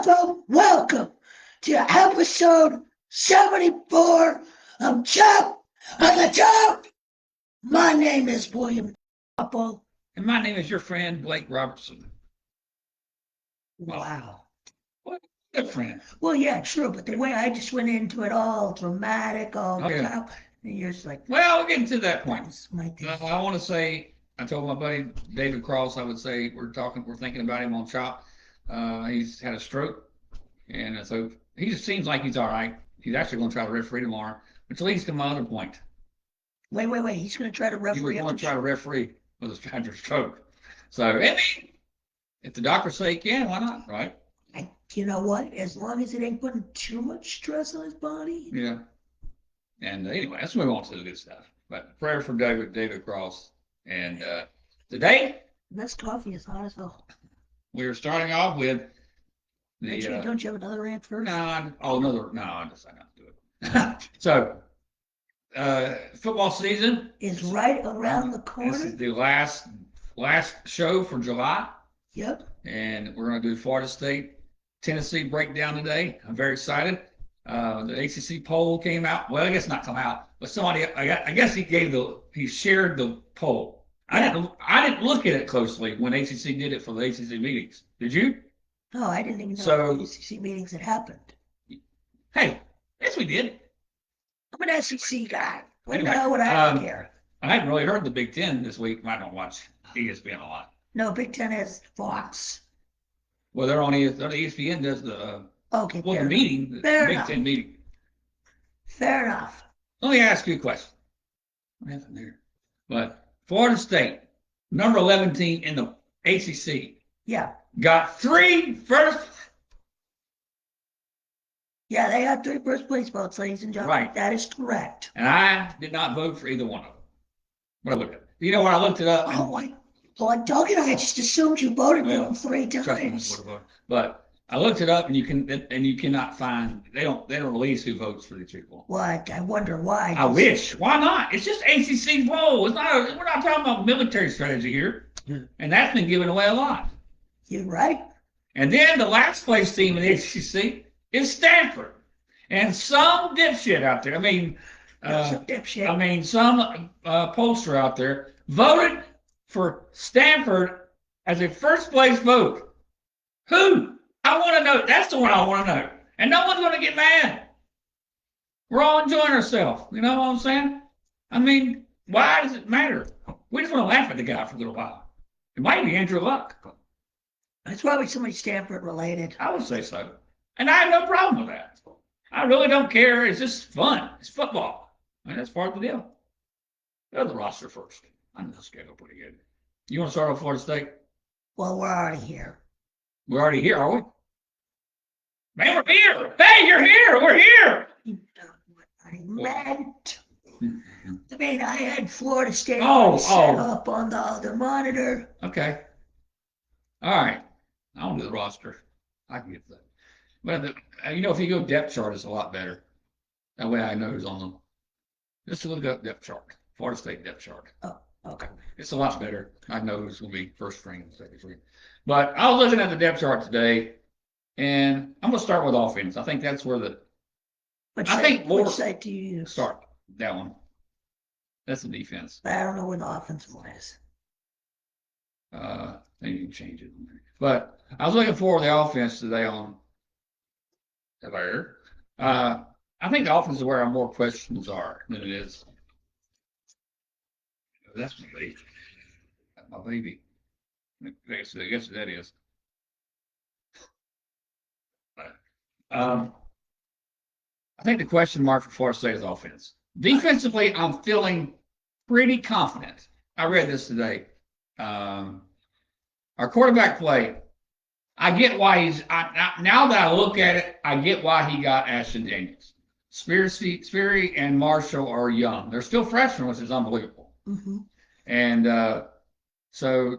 Welcome to episode 74 of Chop on the Top. My name is William Apple. And my name is your friend, Blake Robertson. Wow. What a friend. Well, yeah, true, but the way I just went into it all dramatic, all yeah. and you're just like, Well, we're getting to that point. that's my thing. I want to say, I told my buddy David Cross, I would say we're thinking about him on Chop. He's had a stroke, and so he just seems like he's all right. He's actually going to try to referee tomorrow, which leads to my other point. Wait. He's going to try to He referee. was going to try to referee with his tragic stroke. So, I mean, if the doctors say he can, why not, right? You know what? As long as it ain't putting too much stress on his body. Yeah. And anyway, let's move on to the good stuff. But prayer for David Cross. And today, This coffee is hot as hell. we are starting off with the. Don't you have another rant first? No, I decided not to do it. So, football season is right around the corner. This is the last show for July. Yep. And we're going to do Florida State, Tennessee breakdown today. I'm very excited. The ACC poll came out. Well, I guess not come out, but somebody, I guess he shared the poll. Yeah. I didn't look at it closely when ACC did it for the ACC meetings. Did you? No, I didn't even know the ACC meetings had happened. Hey, yes, we did. I'm an SEC guy. What Anyway, would I care? I haven't really heard the Big Ten this week. I don't watch ESPN a lot. No, Big Ten has Fox. Well, they're on ESPN does the the meeting, the Big Ten meeting. Fair enough. Let me ask you a question. What happened there? But Florida State, number 11 team in the ACC. Yeah. Got 3 first. Yeah, they got 3 first place votes, ladies and gentlemen. Right. That is correct. And I did not vote for either one of them. What I looked at. You know, when I looked it up. I'm talking. I just assumed you voted for them 3 times. But I looked it up, and you cannot find. They don't release who votes for these people. What? I wonder why. I wish. Why not? It's just ACC poll. We're not talking about military strategy here, and that's been giving away a lot. You're right. And then the last place team in the ACC is Stanford, and some dipshit out there. Some pollster out there voted for Stanford as a first place vote. Who? I want to know. That's the one I want to know. And no one's going to get mad. We're all enjoying ourselves. You know what I'm saying? I mean, why does it matter? We just want to laugh at the guy for a little while. It might be Andrew Luck. It's probably somebody Stanford related. I would say so. And I have no problem with that. I really don't care. It's just fun. It's football. And that's part of the deal. Go to the roster first. I know the schedule pretty good. You want to start off Florida State? Well, we're already here. We're already here, are we? Man, we're here. Hey, you're here. We're here. You know what I meant. I had Florida State set up on the other monitor. Okay. All right. I don't do the roster. I can get that. But, if you go depth chart, it's a lot better. That way I know who's on them. Just look up depth chart. Florida State depth chart. Oh, okay. It's a lot better. I know who's going to be first string and second string. But I was looking at the depth chart today, and I'm going to start with offense. I think that's where which site do you use? Start that one. That's the defense. I don't know where the offensive one is. Maybe you can change it. But I was looking for the offense today on there. I think the offense is where more questions are than it is. That's my baby. That's my baby. I guess that is. I think the question mark for Florida State is offense. Defensively, I'm feeling pretty confident. I read this today. Our quarterback play, I get why now that I look at it, I get why he got Ashton Daniels. Sperry and Marshall are young. They're still freshmen, which is unbelievable. Mm-hmm. And so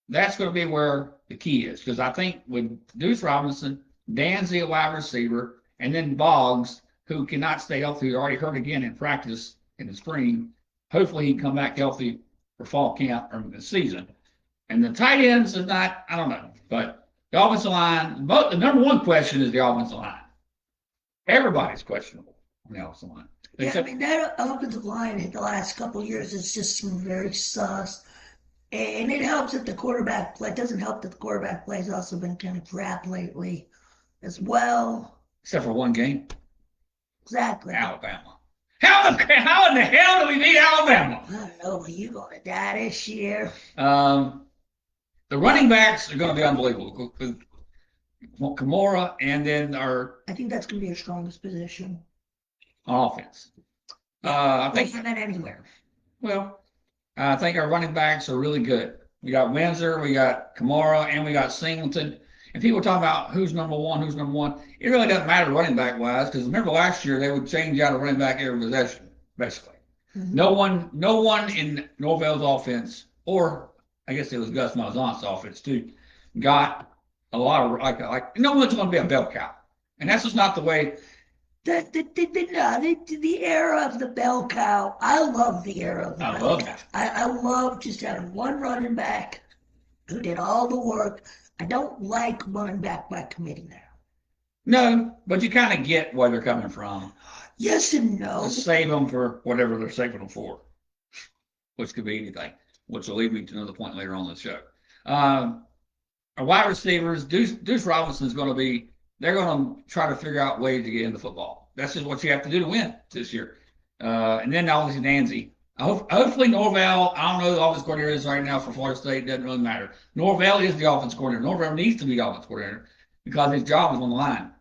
that's going to be where the key is, because I think with Deuce Robinson, Danzy a wide receiver, and then Boggs, who cannot stay healthy, who already hurt again in practice in the spring. Hopefully he can come back healthy for fall camp or the season. And the tight ends is not, I don't know, but The offensive line, the number one question is the offensive line. Everybody's questionable on the offensive line. Yeah, I mean, that offensive line in the last couple of years has just seemed very sus. And it helps that the quarterback play. It doesn't help that the quarterback play has also been kind of crap lately as well. Except for one game. Exactly. Alabama. How in the hell do we beat Alabama? I don't know, but you going to die this year. The running backs are going to be unbelievable. Kamara and then I think that's going to be our strongest position. On offense. I think that anywhere. Well, I think our running backs are really good. We got Windsor, we got Kamara, and we got Singleton. And people talk about who's number one. It really doesn't matter running back wise, because remember last year they would change out a running back every possession, basically. Mm-hmm. No one in Norvell's offense, or I guess it was Gus Malzahn's offense too, got a lot of like no one's going to be a bell cow, and that's just not the way. The era of the bell cow. I love the era of the bell cow. I love just having one running back who did all the work. I don't like running back by committee now. No, but you kind of get where they're coming from. Yes and no. Just save them for whatever they're saving them for, which could be anything, which will lead me to another point later on in the show. Our wide receivers, Deuce Robinson's going to be, they're going to try to figure out ways to get into football. That's just what you have to do to win this year. And then obviously Danzy. Hopefully Norvell, I don't know who the offense coordinator is right now for Florida State, doesn't really matter. Norvell is the offense coordinator. Norvell needs to be the offense coordinator because his job is on the line.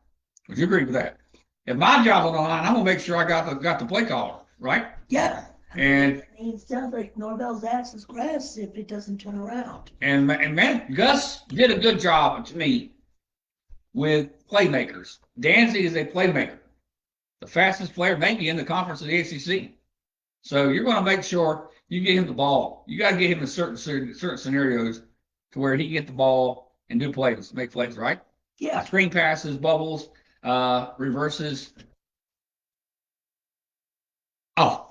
Would you agree with that? If my job's on the line, I'm gonna make sure I got the play caller, right? Yeah. And it sounds like Norvell's ass is grass if it doesn't turn around. And man, Gus did a good job to me with playmakers. Danzy is a playmaker, the fastest player maybe in the conference of the ACC. So you're going to make sure you get him the ball. You got to get him in certain scenarios to where he can get the ball and do plays, make plays, right? Yeah. Screen passes, bubbles, reverses. Oh.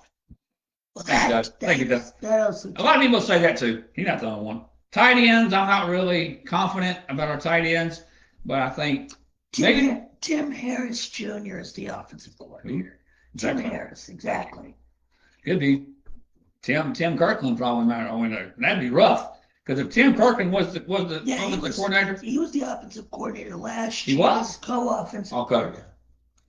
Well, Thank you, Doug. A lot of people say that too. He's not the only one. Tight ends, I'm not really confident about our tight ends, but I think Tim Harris Jr. is the offensive coordinator. Exactly. Tim Harris, exactly. Could be. Tim Kirkland probably might. That'd be rough. Because if Tim Kirkland was the offensive coordinator, he was the offensive coordinator last year. He was co-offensive. Okay.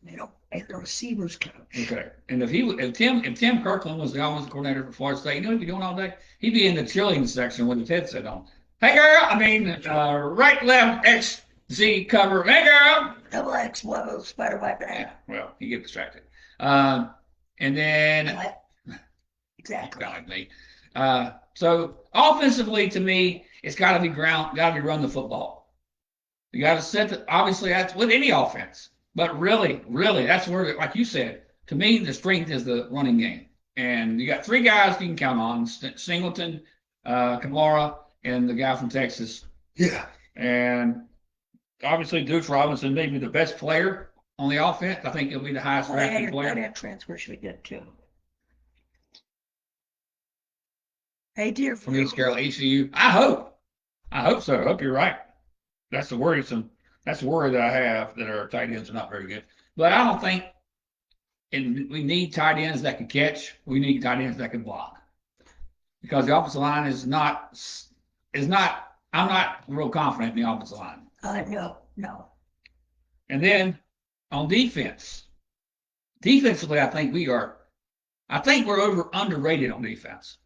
And the receivers coach. Okay. And if Tim Kirkland was the offensive coordinator for Florida State, you know what he'd be doing all day? He'd be in the cheerleading section with his headset on. Hey girl, right, left, X, Z cover. Hey girl. Double X, one spider web. Yeah. Well, he gets distracted. And then. Exactly. Like me. So offensively, to me, it's got to be run the football. You got to set obviously that's with any offense, but really, that's where, like you said, to me, the strength is the running game. And you got three guys you can count on: Singleton, Kamara, and the guy from Texas. Yeah. And obviously, Deuce Robinson may be the best player on the offense. I think he'll be the highest rated player. That transfer should be good too. Hey, dear. From East Carolina, ECU. I hope so. I hope you're right. That's the worry that I have, that our tight ends are not very good. But I don't think, and we need tight ends that can catch. We need tight ends that can block. Because the offensive line is not. I'm not real confident in the offensive line. No. And then on defensively, I think we're underrated on defense.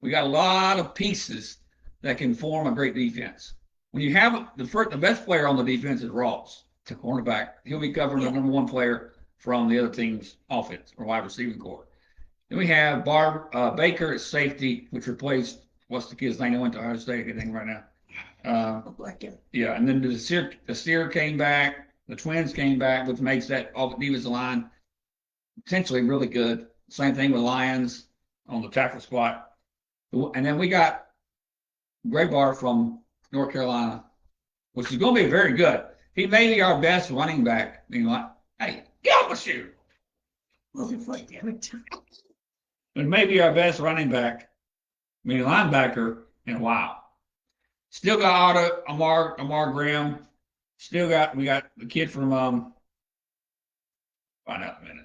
We got a lot of pieces that can form a great defense. When you have the best player on the defense is Ross, the cornerback. He'll be covering the number one player from the other team's offense or wide receiving corps. Then we have Baker at safety, which replaced what's the kid's name that went to Ohio State? I think right now. Yeah, and then the Sear came back. The Twins came back, which makes that defensive line potentially really good. Same thing with Lions on the tackle spot. And then we got Graybar from North Carolina, which is going to be very good. He may be our best running back. Hey, get off my shoe. And maybe our best running back, linebacker in a while. Still got Otto, Amar Graham. We got the kid from find out in a minute.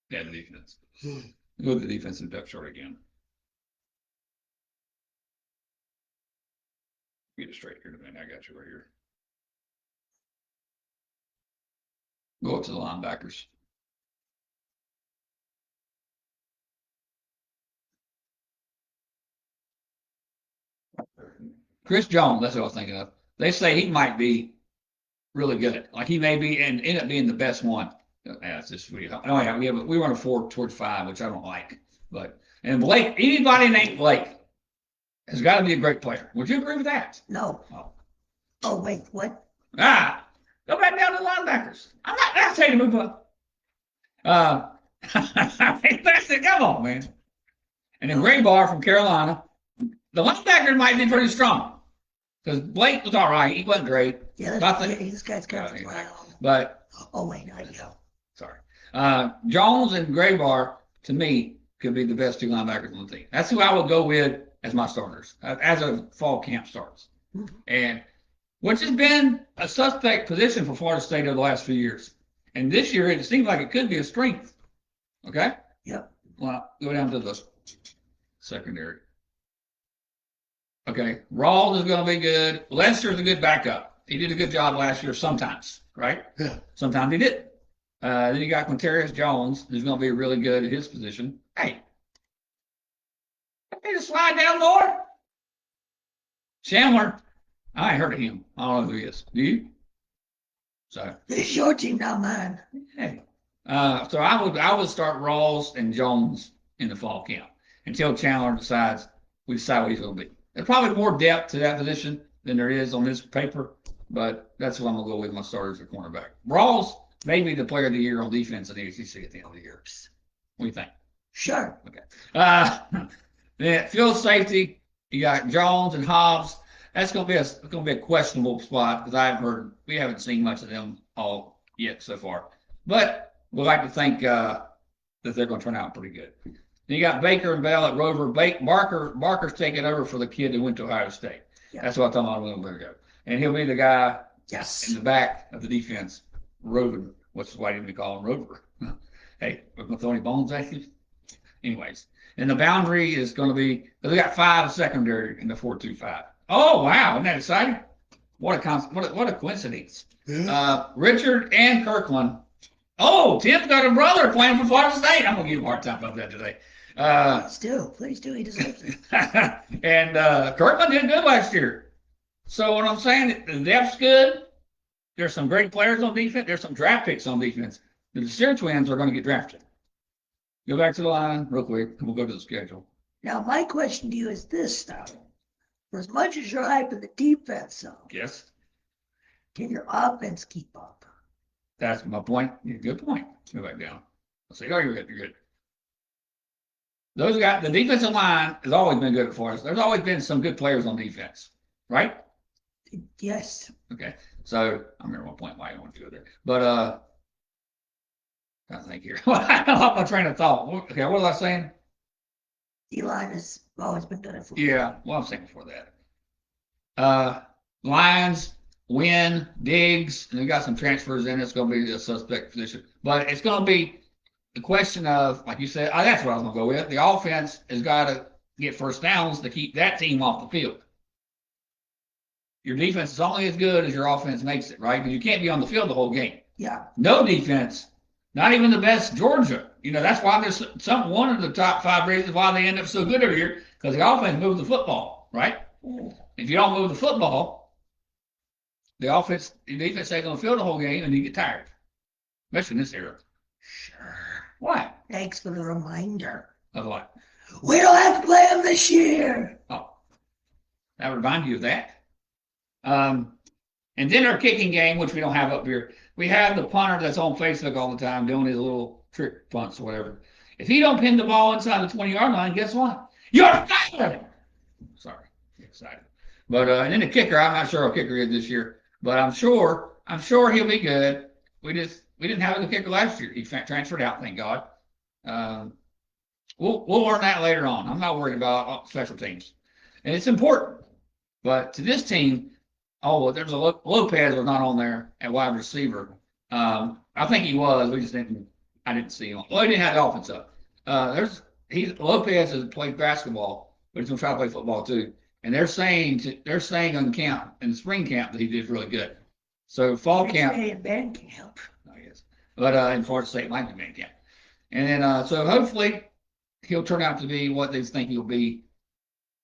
Yeah, the defense. Go to the defensive depth chart again. Get it straight here in a minute. I got you right here. Go up to the linebackers. Chris Jones, that's what I was thinking of. They say he might be really good. Like he may be and end up being the best one. Yeah, it's just weird. Oh yeah, we run a 4 towards 5, which I don't like. But and Blake, anybody named Blake has got to be a great player. Would you agree with that? No. Oh, Oh, wait, what? Go back down to the linebackers. I'm not going to tell you to move up. That's it. Come on, man. And then Graybar from Carolina. The linebackers might be pretty strong because Blake was all right. He wasn't great. Yeah, Nothing. this guy's got But oh wait, I know. Sorry. Jones and Graybar, to me, could be the best two linebackers on the team. That's who I would go with as my starters, as a fall camp starts. And which has been a suspect position for Florida State over the last few years. And this year, it seems like it could be a strength. Okay? Yep. Well, go down to the secondary. Okay. Rawls is going to be good. Lester's a good backup. He did a good job last year sometimes, right? Yeah. Sometimes he didn't. Then you got Quintarius Jones, who's going to be really good at his position. Hey, need to slide down more. Chandler, I ain't heard of him. I don't know who he is. Do you? So it's your team, not mine. Hey, so I would start Rawls and Jones in the fall camp until Chandler decides we decide what he's going to be. There's probably more depth to that position than there is on this paper, but that's what I'm going to go with my starters at cornerback. Rawls may be the player of the year on defense in the ACC at the end of the year. What do you think? Sure. Okay. Then field safety, you got Jones and Hobbs. That's going to be a questionable spot because we haven't seen much of them all yet so far. But we like to think that they're going to turn out pretty good. Then you got Baker and Bell at Rover. Barker's taking over for the kid who went to Ohio State. Yeah. That's what I thought a little bit ago. And he'll be the guy in the back of the defense, roving. Why didn't we call him Rover? Hey, we're going to throw any bones at you? Anyways, and the boundary is going to be, they got 5 secondary in the 4-2-5. Oh, wow. Isn't that exciting? What a coincidence. Yeah. Richard and Kirkland. Oh, Tim's got a brother playing for Florida State. I'm going to give him a hard time about that today. Please do. He deserves it. And Kirkland did good last year. So what I'm saying, the depth's good. There's some great players on defense. There's some draft picks on defense. The Desir twins are going to get drafted. Go back to the line real quick, and we'll go to the schedule. Now, my question to you is this, though. For as much as you're hyping the defense up, yes, can your offense keep up? That's my point. Good point. Go back down. I'll say, oh, you're good. You're good. The defensive line has always been good for us. There's always been some good players on defense, right? Yes. Okay. So I remember one point why I wanted to go there. But I think here. I lost my train of thought. Okay, what was I saying? D-line has always been good at football. Yeah, well, I'm saying before that. Lions, Wynn, Diggs, and we got some transfers in. It's going to be a suspect position. But it's going to be the question of, like you said, that's what I was going to go with. The offense has got to get first downs to keep that team off the field. Your defense is only as good as your offense makes it, right? Because you can't be on the field the whole game. Yeah. No defense, not even the best Georgia. That's why there's one of the top 5 reasons why they end up so good every year, because the offense moves the football, right? If you don't move the football, the defense ain't going to field the whole game, and you get tired, especially in this era. Sure. What? Thanks for the reminder. Of what? We don't have to play them this year. Oh, that would remind you of that. And then our kicking game, which we don't have up here. We have the punter that's on Facebook all the time doing his little trick punts or whatever. If he don't pin the ball inside the 20-yard line, guess what? You're fired. Sorry, excited. But and then the kicker, I'm not sure our kicker is this year, but I'm sure he'll be good. We didn't have a good kicker last year. He transferred out, thank God. We'll learn that later on. I'm not worried about special teams, and it's important. But to this team, oh, there's a Lopez was not on there at wide receiver. I think he was. We just didn't. I didn't see him. Well, he didn't have the offense up. Lopez has played basketball, but he's gonna try to play football too. And they're saying on camp in the spring camp that he did really good. So fall They camp, say in band camp. I guess, but in Florida State might be camp. And then so hopefully he'll turn out to be what they think he'll be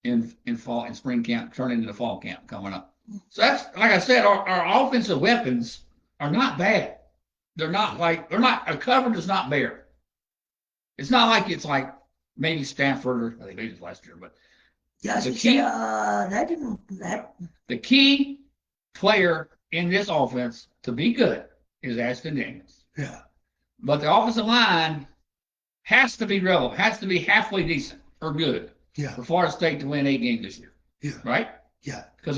in fall and spring camp, turn into the fall camp coming up. So that's like I said, our offensive weapons are not bad. They're not a coverage is not bare. It's not like it's like maybe Stanford or I think they did last year, but Yes, the you say key that didn't that. the key player in this offense to be good is Ashton Daniels. Yeah. But the offensive line has to be relevant, has to be halfway decent or good Yeah. for Florida State to win 8 games this year. Yeah. Right? Yeah. Because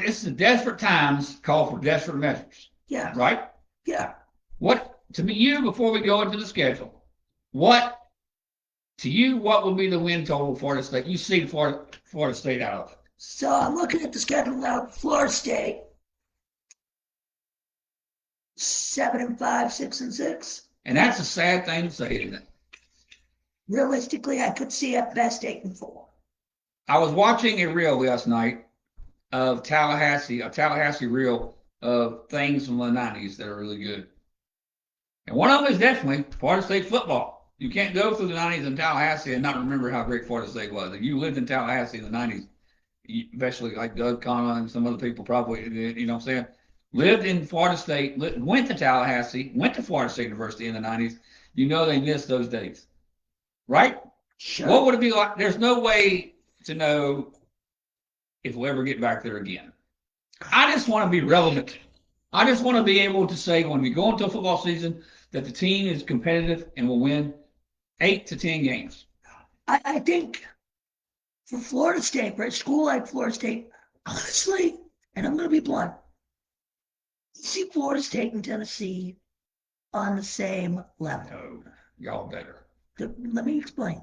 it's the desperate times call for desperate measures. Yeah. Right? Yeah. What to me you before we go into the schedule? What to you? What would be the win total for Florida State? You see Florida State out of it. So I'm looking at the schedule now. Florida State 7-5, 6-6. And that's a sad thing to say, isn't it? Realistically, I could see at best 8-4. I was watching a reel last night of a Tallahassee reel of things from the 90s that are really good. And one of them is definitely Florida State football. You can't go through the 90s in Tallahassee and not remember how great Florida State was. If you lived in Tallahassee in the 90s, especially like Doug Conlon and some other people probably, you know what I'm saying, lived in Florida State, went to Tallahassee, went to Florida State University in the 90s, you know they missed those days. Right? Sure. What would it be like? There's no way to know if we'll ever get back there again. I just want to be relevant. I just want to be able to say when we go into a football season that the team is competitive and will win 8 to 10 games. I think for Florida State, for a school like Florida State, honestly, and I'm going to be blunt, see Florida State and Tennessee on the same level. No, y'all better. Let me explain.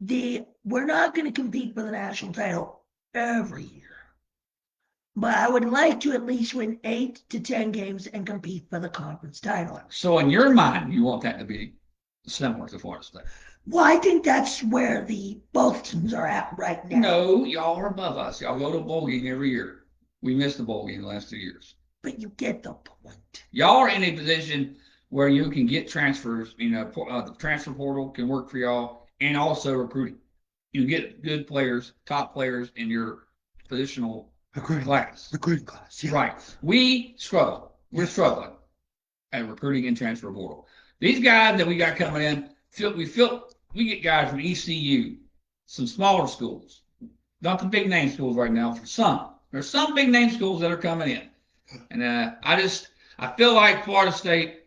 We're not going to compete for the national title every year. But I would like to at least win 8 to 10 games and compete for the conference title. So in your mind, you want that to be similar to Florida State? Well, I think that's where both teams are at right now. No, y'all are above us. Y'all go to a bowl game every year. We missed the bowl game the last 2 years. But you get the point. Y'all are in a position where you can get transfers. You know, the transfer portal can work for y'all, and also recruiting. You get good players, top players in your positional class. Recruiting class, yeah. Right. We struggle. We're struggling at recruiting and transfer portal. These guys that we got coming in, we get guys from ECU, some smaller schools, not the big name schools right now. For some, there's some big name schools that are coming in, and I feel like Florida State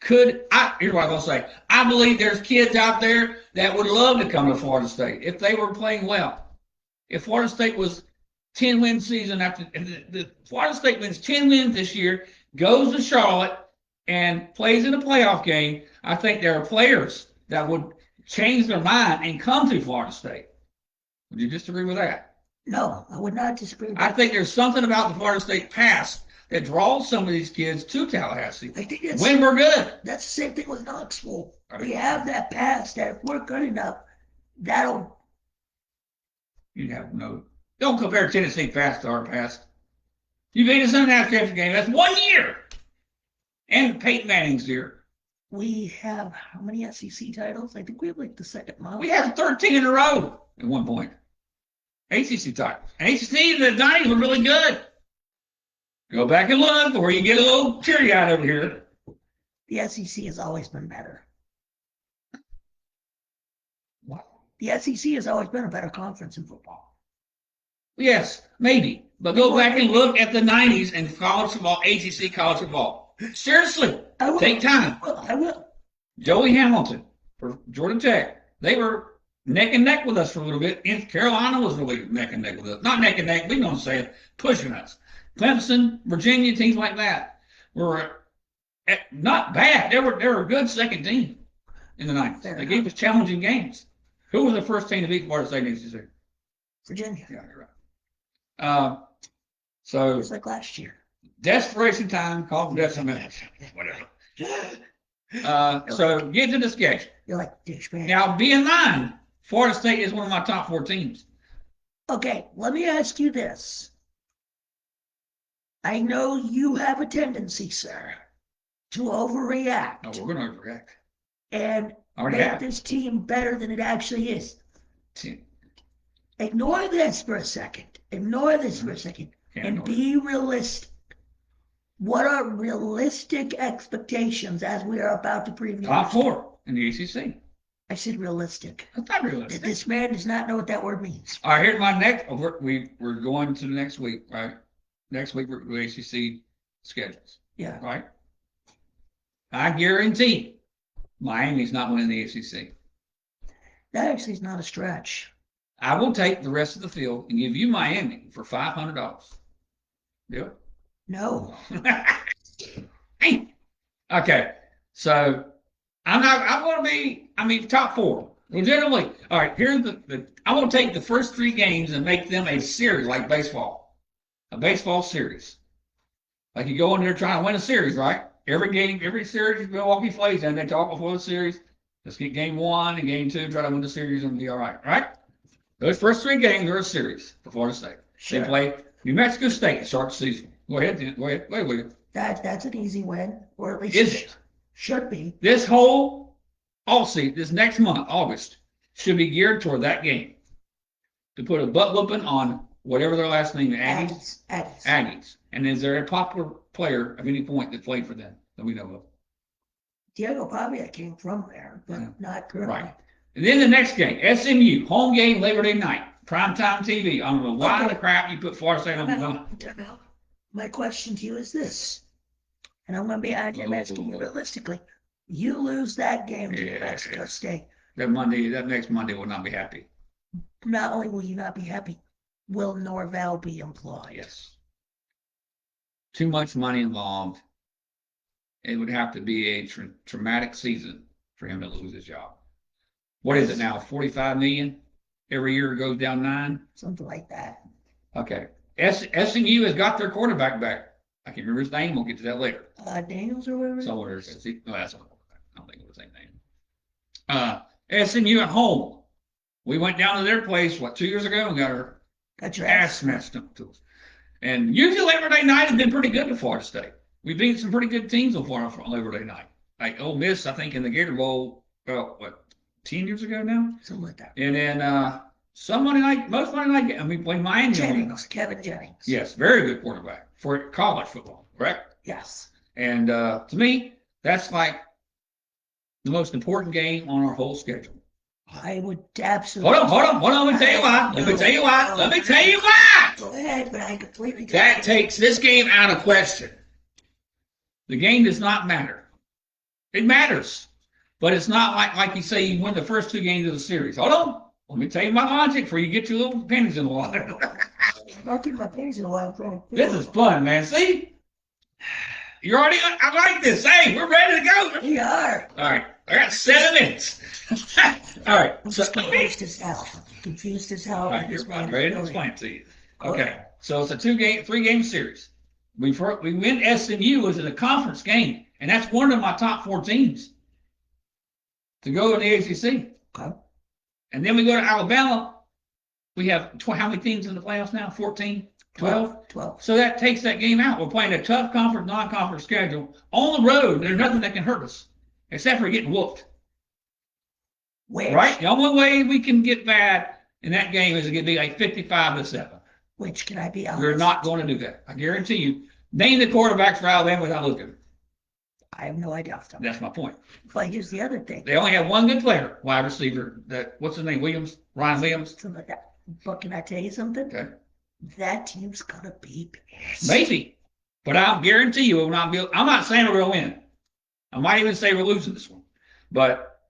could. Here's what I'm gonna say. I believe there's kids out there that would love to come to Florida State if they were playing well. If Florida State was 10-win season after the Florida State wins 10 wins this year, goes to Charlotte and plays in a playoff game, I think there are players that would change their mind and come to Florida State. Would you disagree with that? No, I would not disagree with I that. think there's something about the Florida State past that draws some of these kids to Tallahassee. I think when we're good. That's the same thing with Knoxville. Right. We have that past that if we're good enough, that'll. You have no. Don't compare Tennessee past to our past. You beat us in that championship game. That's 1 year. And Peyton Manning's here. We have how many SEC titles? I think we have like the second most. We had 13 in a row at one point. ACC titles. ACC in the 90s were really good. Go back and look, or you get a little teary-eyed over here. The SEC has always been better. What? The SEC has always been a better conference in football. Yes, maybe. But go back and look at the 90s and college football, ACC college football. Seriously, take time. I will. Joey Hamilton for Georgia Tech. They were neck and neck with us for a little bit. And Carolina was really neck and neck with us. Not neck and neck, we don't say it, pushing us. Clemson, Virginia, teams like that were not bad. They were a good second team. in the 90s. Fair They enough. gave us challenging games. Who was the first team to beat Florida State in the ACC? Virginia, Yeah, you're right. So just like last year. desperation time, call it decimation, whatever. So get to the sketch. You're like douchebag. Now, be in mind, Florida State is one of my top 4 teams. Okay, let me ask you this. I know you have a tendency, sir, to overreact Oh, we're going to overreact. and Already make have. this team better than it actually is. Team. Ignore this for a second. Ignore this for a second. Can't And ignore it. be realistic. What are realistic expectations as we are about to preview? Top 4 in the ACC. I said realistic. That's not realistic. This man does not know what that word means. All right, here's my next. We're going to the next week, right? Next week we're going to ACC schedules, Yeah. right? I guarantee Miami's not winning the ACC. That actually is not a stretch. I will take the rest of the field and give you Miami for $500. Do it. No. Hey. Okay, so I'm going to be. I mean, top 4 legitimately. All right, here's the. I want to take the first 3 games and make them a series like baseball, a baseball series. Like you go in there trying to win a series, right? Every game, every series Milwaukee plays, and they talk before the series. Let's get game 1 and game 2, try to win the series and be all right, right? Those first 3 games are a series for Florida State. Sure. They play New Mexico State to start the season. Go ahead. Go ahead. Wait. That's an easy win, or at least Is it? Should be. This whole offseason, this next month, August, should be geared toward that game. To put a butt whooping on whatever their last name is. Aggies. And is there a popular player of any point that played for them that we know of? Diego Pavia came from there, but not currently. Right. And then the next game, SMU, home game, Labor Day night, primetime TV. I don't know why the crap you put Florida State on the. My question to you is this, and I'm going to be asking you realistically. You lose that game to New Mexico State. That next Monday will not be happy. Not only will you not be happy, will Norvell be employed? Yes. Too much money involved. It would have to be a traumatic season for him to lose his job. What is it now? 45 million every year goes down 9. Something like that. Okay. SMU has got their quarterback back. I can't remember his name. We'll get to that later. Daniels or whatever. Somewhere. No, that's not. I don't think it was the same name. SMU at home. We went down to their place 2 years ago and got our ass smashed up to us. And usually Labor Day night has been pretty good to Florida State. We beat some pretty good teams on Labor Day night. Like Ole Miss, I think, in the Gator Bowl, 10 years ago now? Something like that. And then most Monday night, we played Miami. Kevin Jennings. Yes, very good quarterback for college football, correct? Yes. And to me, that's like the most important game on our whole schedule. I would absolutely. Hold on. Let me tell you why. Let me tell you why. Go ahead, but I completely. That takes this game out of question. The game does not matter. It matters, but it's not like you say you win the first 2 games of the series. Hold on. Let me tell you my logic before you get your little panties in the water. I'll keep my panties in the water. This is fun, man. See? You're already. I like this. Hey, we're ready to go. We are. All right. I got 7 minutes. All right. I'm just confused as hell. All right, you're ready to explain it to you. Okay. So it's a 3-game series. We win SMU is in a conference game, and that's one of my top 4 teams to go in the ACC. Okay. And then we go to Alabama. We have how many teams in the playoffs now? 14? 12? 12. So that takes that game out. We're playing a tough conference, non-conference schedule on the road. There's nothing that can hurt us except for getting whooped. Right? The only way we can get bad in that game is to be like 55-7. Which, can I be honest? We're not going to do that. I guarantee you. Name the quarterbacks for Alabama without looking. I have no idea. That's my point. But here's the other thing. They only have one good player, wide receiver. What's his name? Ryan Williams. Something like that. But can I tell you something? Okay. That team's gonna be pissed. Maybe, but I'll guarantee you it will not be. I'm not saying we're going to win. I might even say we're losing this one, but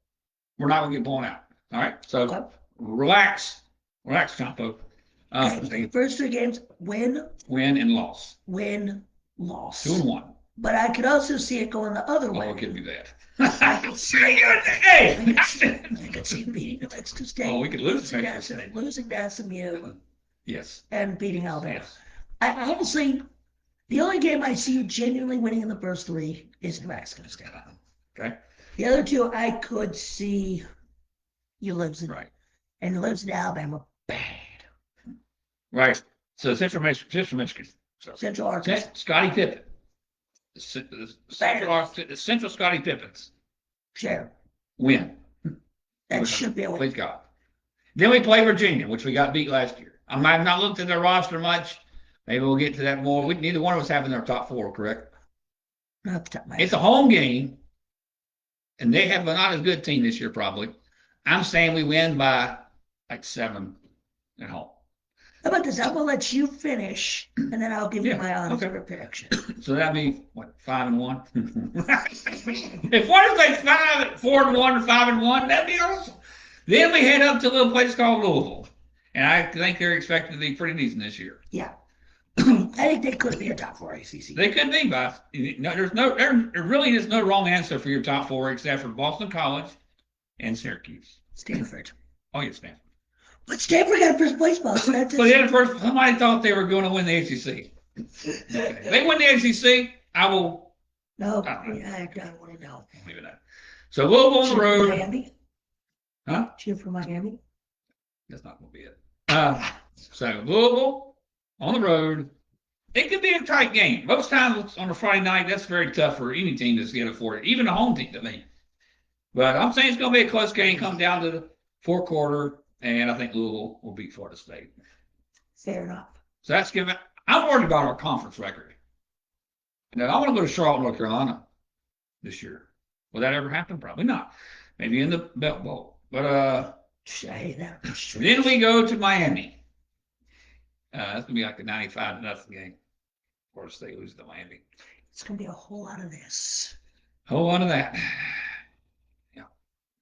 we're not going to get blown out. All right. So relax, Campo. Okay, first 3 games, win, and loss. win, loss. 2-1. But I could also see it going the other Oh, way. it could be that. I could see, Hey, I could see beating New Mexico State, oh, we could lose losing New Mexico State. losing to SMU, Yes. and beating Alabama. Yes. I honestly, the only game I see you genuinely winning in the first three is New Mexico State. Okay. The other two, I could see you losing, Right. and losing to Alabama bad. Right. So Central Michigan. So Central Arkansas. Scottie Pippen. The Central Scottie Pippins Sure. win. That should be a win. Please God. Then we play Virginia, which we got beat last year. I've not looked at their roster much. Maybe we'll get to that more. Neither one of us have in their top four, correct? Not the top of my It's head. a home game, and they have not as good team this year, probably. I'm saying we win by like 7 at home. How about this? I'm gonna let you finish, and then I'll give you Yeah, my honest okay. prediction. So that'd be what, 5-1. If one is like 4-1 or 5-1, that'd be awesome. Then we head up to a little place called Louisville, and I think they're expected to be pretty decent this year. Yeah. I think they could be a top four ACC. They could be, but there really is no wrong answer for your top four except for Boston College and Syracuse. Stanford. Oh, yes, Stanford. But Stanford got a first place ball, so that's But then first, somebody thought they were going to win the ACC. Okay. They win the ACC, I will. No, I don't want to know. Leave it at. So Louisville on the Cheer for road. Miami. Huh? Cheer for Miami. That's not going to be it. So Louisville on the road. It could be a tight game. Most times on a Friday night, that's very tough for any team to get it for it, even a home team to me. But I'm saying it's going to be a close game, come down to the fourth quarter, and I think Louisville will beat Florida State. Fair enough. So that's given. I'm worried about our conference record. Now, I want to go to Charlotte, North Carolina this year. Will that ever happen? Probably not. Maybe in the Belt Bowl. But I hate that. then we go to Miami. That's gonna be like a 95-0 game. Florida State loses to Miami. It's gonna be a whole lot of this. Whole lot of that. Yeah.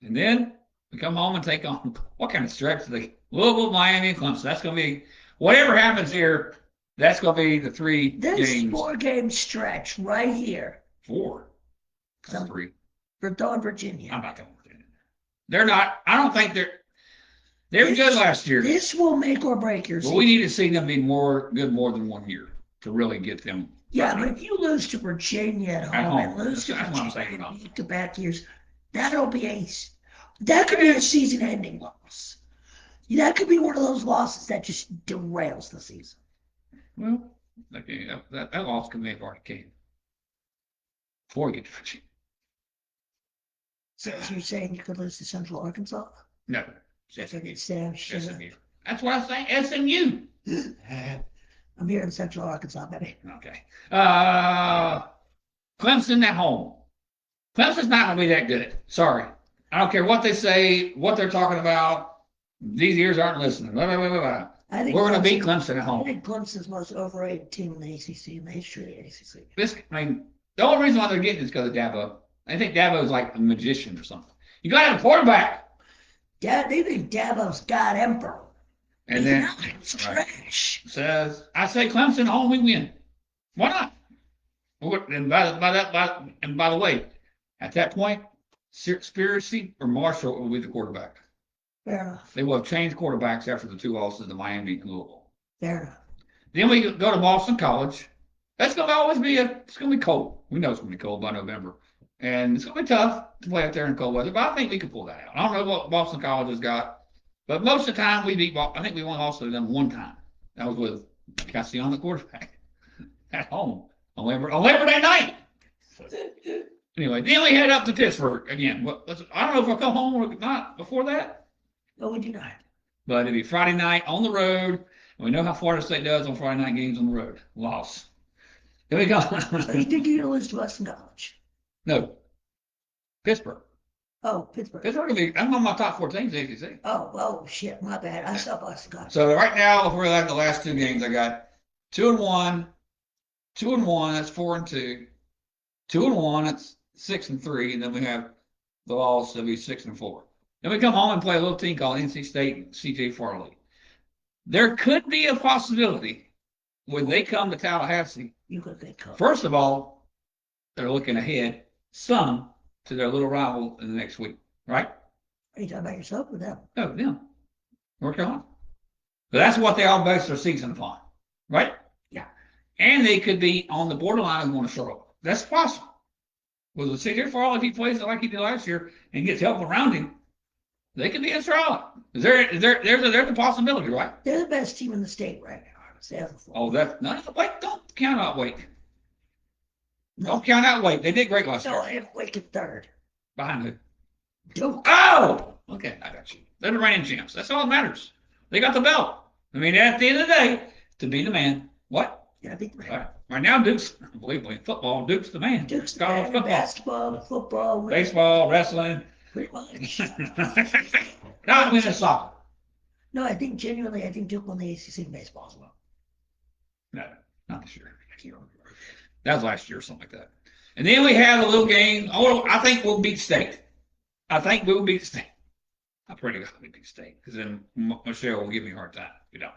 And then we come home and take on what kind of stretch? The Louisville, Miami, and Clemson. That's gonna be whatever happens here. That's gonna be the three This games. 4-game stretch right here. 4. That's 3. For throwing Virginia. I'm not going Virginia. They're not. I don't think they were good last year. This will make or break your But season. we need to see them be more than 1 year to really get them. Yeah, but if you lose to Virginia at home, and lose to That's what I'm Virginia saying. in back-to-back years, that could be a season-ending loss. That could be one of those losses that just derails the season. Well, okay, that loss could make already came before we get to Virginia. So you're saying you could lose to Central Arkansas? No, SMU. SMU. That's what I'm saying. SMU. I'm here in Central Arkansas, baby. Okay. Clemson at home. Clemson's not going to be that good. Sorry. I don't care what they say, what they're talking about. These ears aren't listening. Blah, blah, blah, blah. We're going to beat Clemson at I home. think Clemson's the most overrated team in the ACC, in the history of the ACC. The only reason why they're getting it is because of Dabo. I think Dabo's like a magician or something. You got to have a quarterback. They think Dabo's God Emperor. And then it's trash. Says, I say Clemson home, we win. Why not? And by the way, at that point, Spiracy or Marshall will be the quarterback. Fair enough. They will have changed quarterbacks after the 2 losses to Miami and Louisville. Fair enough. Then we go to Boston College. That's going to always be it's going to be cold. We know it's going to be cold by November. And it's going to be tough to play up there in cold weather, but I think we can pull that out. I don't know what Boston College has got, but most of the time we beat Boston. I think we won also them 1 time. That was with Cassian, the quarterback, at home on Labor Day night. Anyway, then we head up to Pittsburgh again. I don't know if I'll come home or not before that. No, we do not. But it'll be Friday night on the road. And we know how Florida State does on Friday night games on the road. Loss. Here we go. So you think you're going to lose to Boston College? No. Pittsburgh. Oh, Pittsburgh. I'm on my top 4 teams, ACC. Oh, shit, my bad. I saw Boston College. So right now, before the last 2 games, I got 2-1, 2-1, that's 4-2, 2-1, that's 6-3, and then we have the loss, that'll be 6-4. Then we come home and play a little team called NC State and CJ Farley. There could be a possibility when they come to Tallahassee. You could think of. First of all, they're looking ahead some to their little rival in the next week, right? Are you talking about yourself or them? Oh, yeah, North Carolina. But that's what they all base their season upon, right? Yeah. And they could be on the borderline of going to Charlotte. That's possible. With the CJ Farley, if he plays it like he did last year and gets help around him, they could be in Charlotte. There's a possibility, right? They're the best team in the state right now. Oh, that's not. Wait, don't count out Wake. No. Don't count out Wake. They did great last No, year. I have Wake at third. Behind who? Duke. Oh, okay, I got you. They're the reigning champs. That's all that matters. They got the belt. I mean, at the end of the day, to be the man, what? Yeah, I think right now, Duke's, unbelievably, in football, Duke's the man. Duke's the College man. football. Basketball, football, baseball, wrestling. pretty much. Not winning soccer. No, I think genuinely, I think Duke won the ACC in baseball as well. No, not this year. That was last year or something like that. And then we have a little game. Oh, I think we'll beat State. I think we'll beat State. I'm pretty good we beat State because then Michelle will give me a hard time if we don't.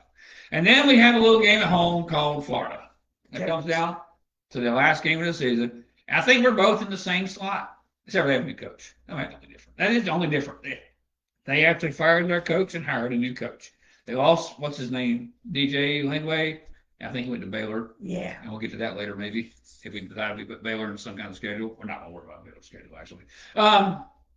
And then we have a little game at home called Florida. That comes down to the last game of the season. I think we're both in the same slot, except they have a new coach. I mean, that's only different. That is the only different. They actually fired their coach and hired a new coach. They lost, what's his name, DJ Langway. I think he went to Baylor. Yeah. And we'll get to that later, maybe, if we decide we put Baylor in some kind of schedule. We're not going to worry about Baylor's schedule, actually.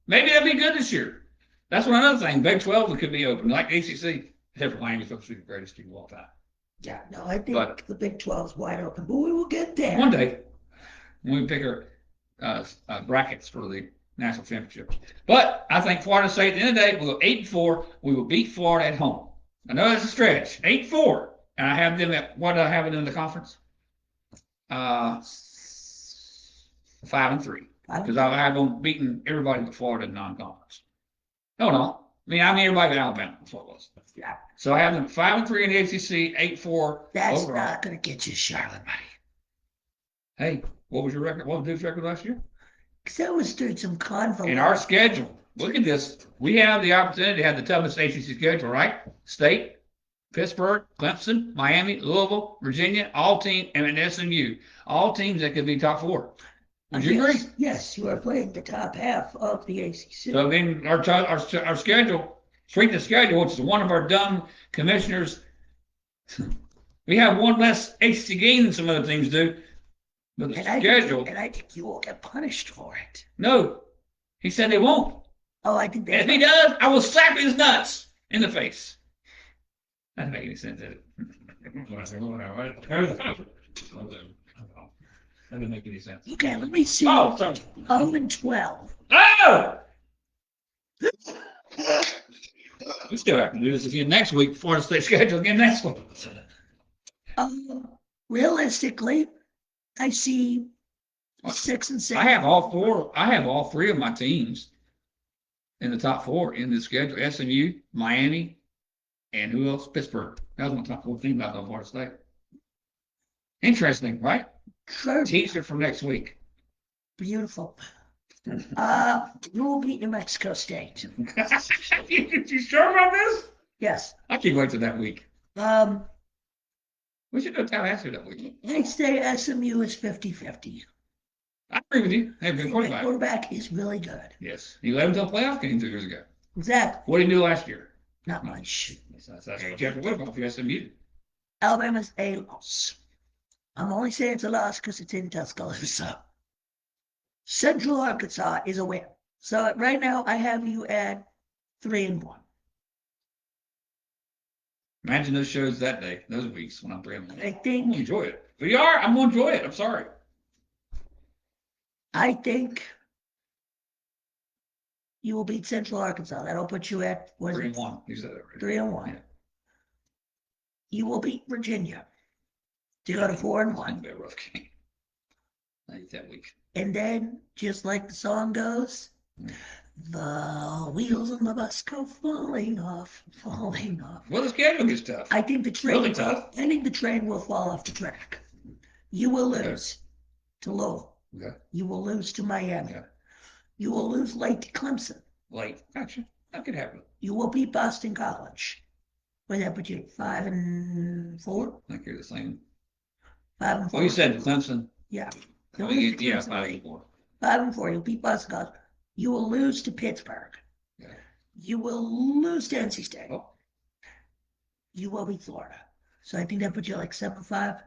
Maybe that'd be good this year. That's one other thing. Big 12 could be open, like ACC. Except for Miami, supposed to be the greatest team of all time. Yeah, no, I think the Big 12 is wide open, but we will get there. One day, when we pick our brackets for the national championship. But I think Florida State, at the end of the day, we'll go 8-4. We will beat Florida at home. I know that's a stretch. 8-4. And I have them at, what do I have it in the conference? 5-3. Because I have them beating everybody but Florida in non-conference. No. I mean everybody but Alabama. That's what it was. Yeah. So I have them 5-3 in the ACC, 8-4. That's overall. not going to get you Charlotte money. Hey, what was your record? What was Duke's record last year? Because that was through some convoluted. In our schedule, look at this. We have the opportunity to have the toughest ACC schedule, right? State, Pittsburgh, Clemson, Miami, Louisville, Virginia, all teams, and SMU, all teams that could be top four. Would you agree? Yes, you are playing the top half of the ACC. So then our schedule, strength of schedule, which is one of our dumb commissioners, we have one less ACC game than some other teams do. But the schedule. I think you will get punished for it. No, he said they won't. Oh, I think they. If he does, I will slap his nuts in the face. That doesn't make any sense, does it? That doesn't make any sense. Okay, let me see. Oh, sorry. 0-12. Oh! We still have to do this again next week. Florida State schedule again next week. Realistically, I see 6-6. I have all four. I have all three of my teams in the top four in the schedule: SMU, Miami, and who else? Pittsburgh. That was my top four team out of Florida State. Interesting, right? Sure. Teaser from next week. Beautiful. You will beat New Mexico State. You sure about this? Yes. I can't wait till that week. We should go Tallahassee that week. I say SMU is 50-50. I agree with you. Hey, good quarterback. Quarterback is really good. Yes. He led them to a playoff game 2 years ago. Exactly. What did he do last year? Not much. That's what you have to worry about if you SMU. Alabama's a loss. I'm only saying it's a loss because it's in Tuscaloosa. Central Arkansas is a win. So right now I have you at 3-1. Imagine those shows that day, those weeks when I'm 3-1. I I'm think gonna enjoy it. We are. I'm gonna enjoy it. I'm sorry. I think you will beat Central Arkansas. That'll put you at 3-1. You said that right. 3-1. Yeah. You will beat Virginia to go to 4-1. That'll be a rough game. I hate that week. And then, just like the song goes, the wheels on the bus go falling off, falling off. Well, the schedule gets tough. I think the train. Really tough. I think the train will fall off the track. You will lose to Louisville. Okay. You will lose to Miami. Okay. You will lose late to Clemson. Late. Gotcha. That could happen. You will beat Boston College. Where that put you? 5-4. I think you're the same. 5-4. Well, you said Clemson. Yeah. You'll We lose get, to yeah, Kansas 5 City. and 4. 5-4. You'll beat Buzzcocks. You will lose to Pittsburgh. Yeah. You will lose to NC State. Oh, You will beat Florida. So I think that puts you like 7-5, I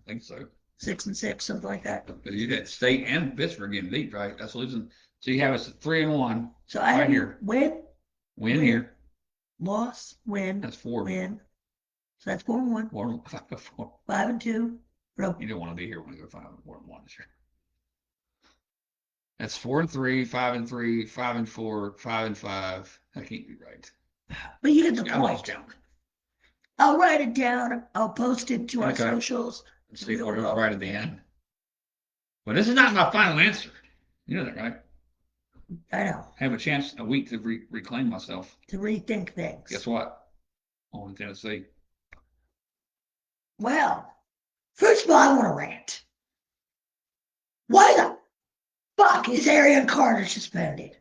think so. 6-6, something like that. But you got State and Pittsburgh getting beat, right? That's losing. So you have us at 3 and 1. So I Right have here. win, Win here. loss, win, That's 4. win. So that's 4-1, 4, 5, 4. 5-2. You don't want to be here when you go 5 and 4 and 1 this year. That's 4 and 3, 5 and 3, 5 and 4, 5 and 5. That can't be right. But you get the I lost point. count. I'll write it down. I'll post it to our Okay. socials. Let's see what I'll write at the end. But this is not my final answer. You know that, right? I know. I have a chance a week to reclaim myself. To rethink things. Guess what? On Tennessee. Well, first of all, I want to rant. Why the fuck is Arian Carter suspended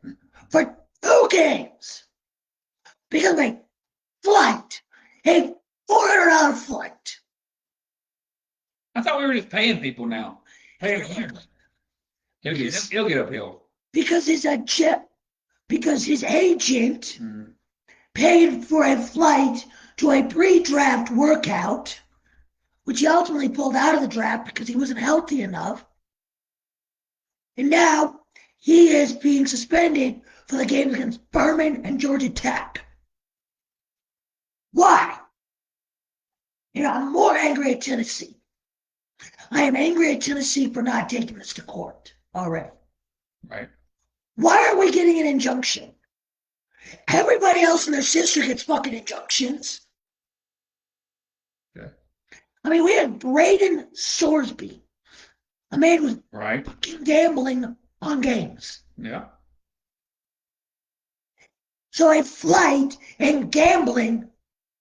for 2 games? Because of a flight, a $400 flight. I thought we were just paying people now. Paying players. He'll get uphill. Because his agent paid for a flight to a pre-draft workout, which he ultimately pulled out of the draft because he wasn't healthy enough. And now he is being suspended for the games against Furman and Georgia Tech. Why? And I'm more angry at Tennessee. I am angry at Tennessee for not taking this to court already. Right. Why are we getting an injunction? Everybody else and their sister gets fucking injunctions. Okay. I mean, we had Braden Sorsby, a man who's right. fucking gambling on games. Yeah. So a flight and gambling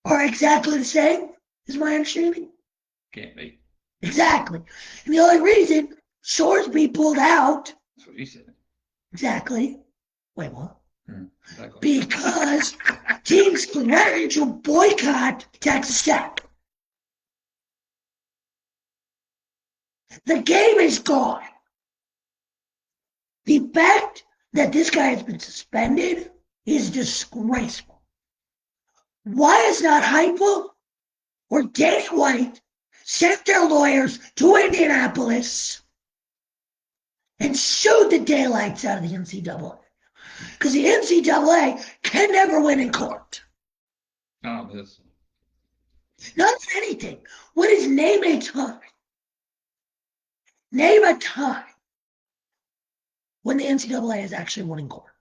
are exactly the same, is my understanding. Can't be. Exactly. And the only reason Sorsby pulled out. That's what he said. Exactly. Wait, what? Exactly. Because teams threatened to boycott Texas Tech. The game is gone. The fact that this guy has been suspended is disgraceful. Why is not Heupel or Danny White sent their lawyers to Indianapolis and sued the daylights out of the NCAA? Because the NCAA can never win in court. Oh, this. Not on anything. What is name a time? Name a time when the NCAA has actually won in court.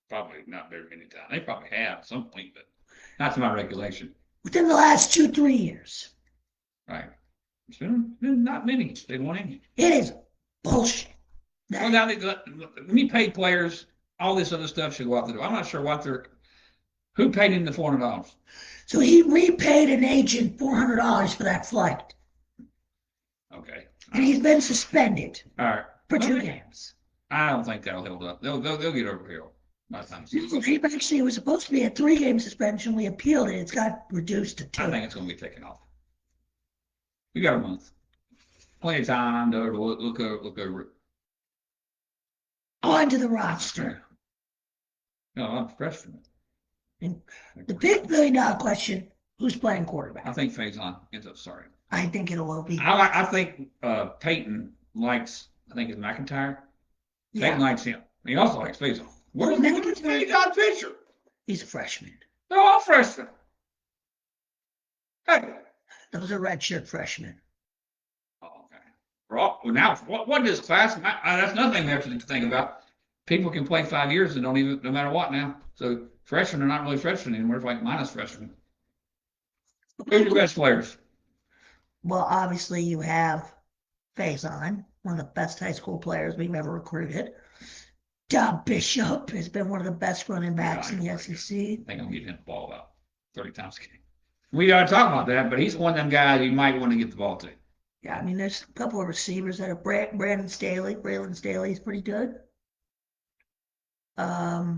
Probably not very many times. They probably have at some point, but not to my regulation. Within the last 2-3 years. Right. It's been not many. They won any. It is bullshit. Well, now when you pay players, all this other stuff should go out the door. I'm not sure what they're. Who paid him the $400? So he repaid an agent $400 for that flight. Okay. And he's been suspended. All right. For 2 games. I don't think that'll hold up. They'll get overhill. Actually, it was supposed to be a 3-game suspension. We appealed it. It's got reduced to 2. I think it's going to be taken off. We got a month. Plenty of time to look over it. On to the roster. No, I'm freshman. And the big $1 billion question, who's playing quarterback? I think Faison ends up starting. I think it'll be. I think Peyton likes, I think it's McIntyre. Yeah. Peyton likes him. He also likes Faison. What is Faison Fisher? He's a freshman. They're all freshmen. Hey. Those are redshirt freshmen. Oh, okay. Well, now, what is class? That's another thing we have to think about. People can play 5 years and don't even, no matter what now. So freshmen are not really freshmen anymore. It's like minus freshmen. Who's your best players? Well, obviously you have Faison, one of the best high school players we've ever recruited. Doug Bishop has been one of the best running backs in the SEC. I think I'm getting him the ball about 30 times a game. We are talking about that, but he's one of them guys you might want to get the ball to. Yeah, I mean, there's a couple of receivers that are Braylon Staley is pretty good. I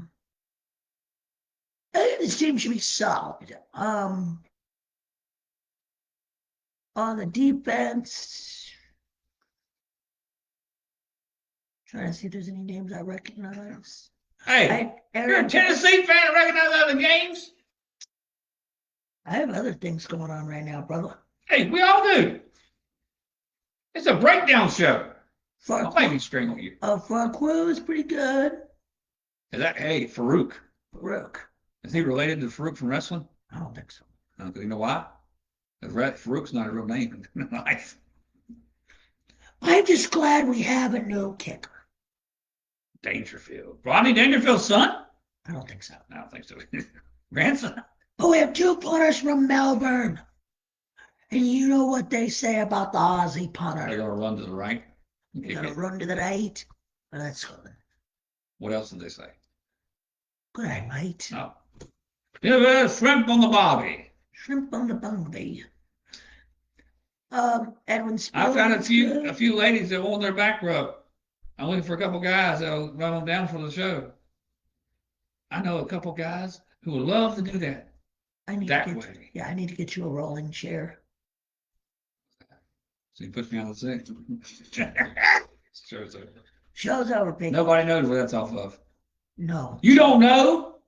think this team should be solid. On the defense, Trying to see if there's any names I recognize. Hey, you're a Tennessee fan and recognize other games? I have other things going on right now, brother. Hey, we all do. It's a breakdown show. I'll make me string on you. Farquaad is pretty good. Is that, hey, Farouk? Farouk. Is he related to Farouk from wrestling? I don't think so. No, you know why? Farouk's not a real name in life. I'm just glad we have a new kicker. Dangerfield. Rodney Dangerfield's son? I don't think so. I don't think so. Ransom? But we have 2 punters from Melbourne. And you know what they say about the Aussie punter. They're going to run to the right. They're going to run to the right. Well, that's good. What else did they say? Good day, mate. Oh. Give a shrimp on the bobby. Shrimp on the bungby. Edwin Spielman. I've got a few ladies that want their back rubbed. I'm looking for a couple guys that'll run them down for the show. I know a couple guys who would love to do that. I need to get you a rolling chair. So you push me on the seat. Show's over. Show's over, big. Nobody knows where that's off of. No. You don't know?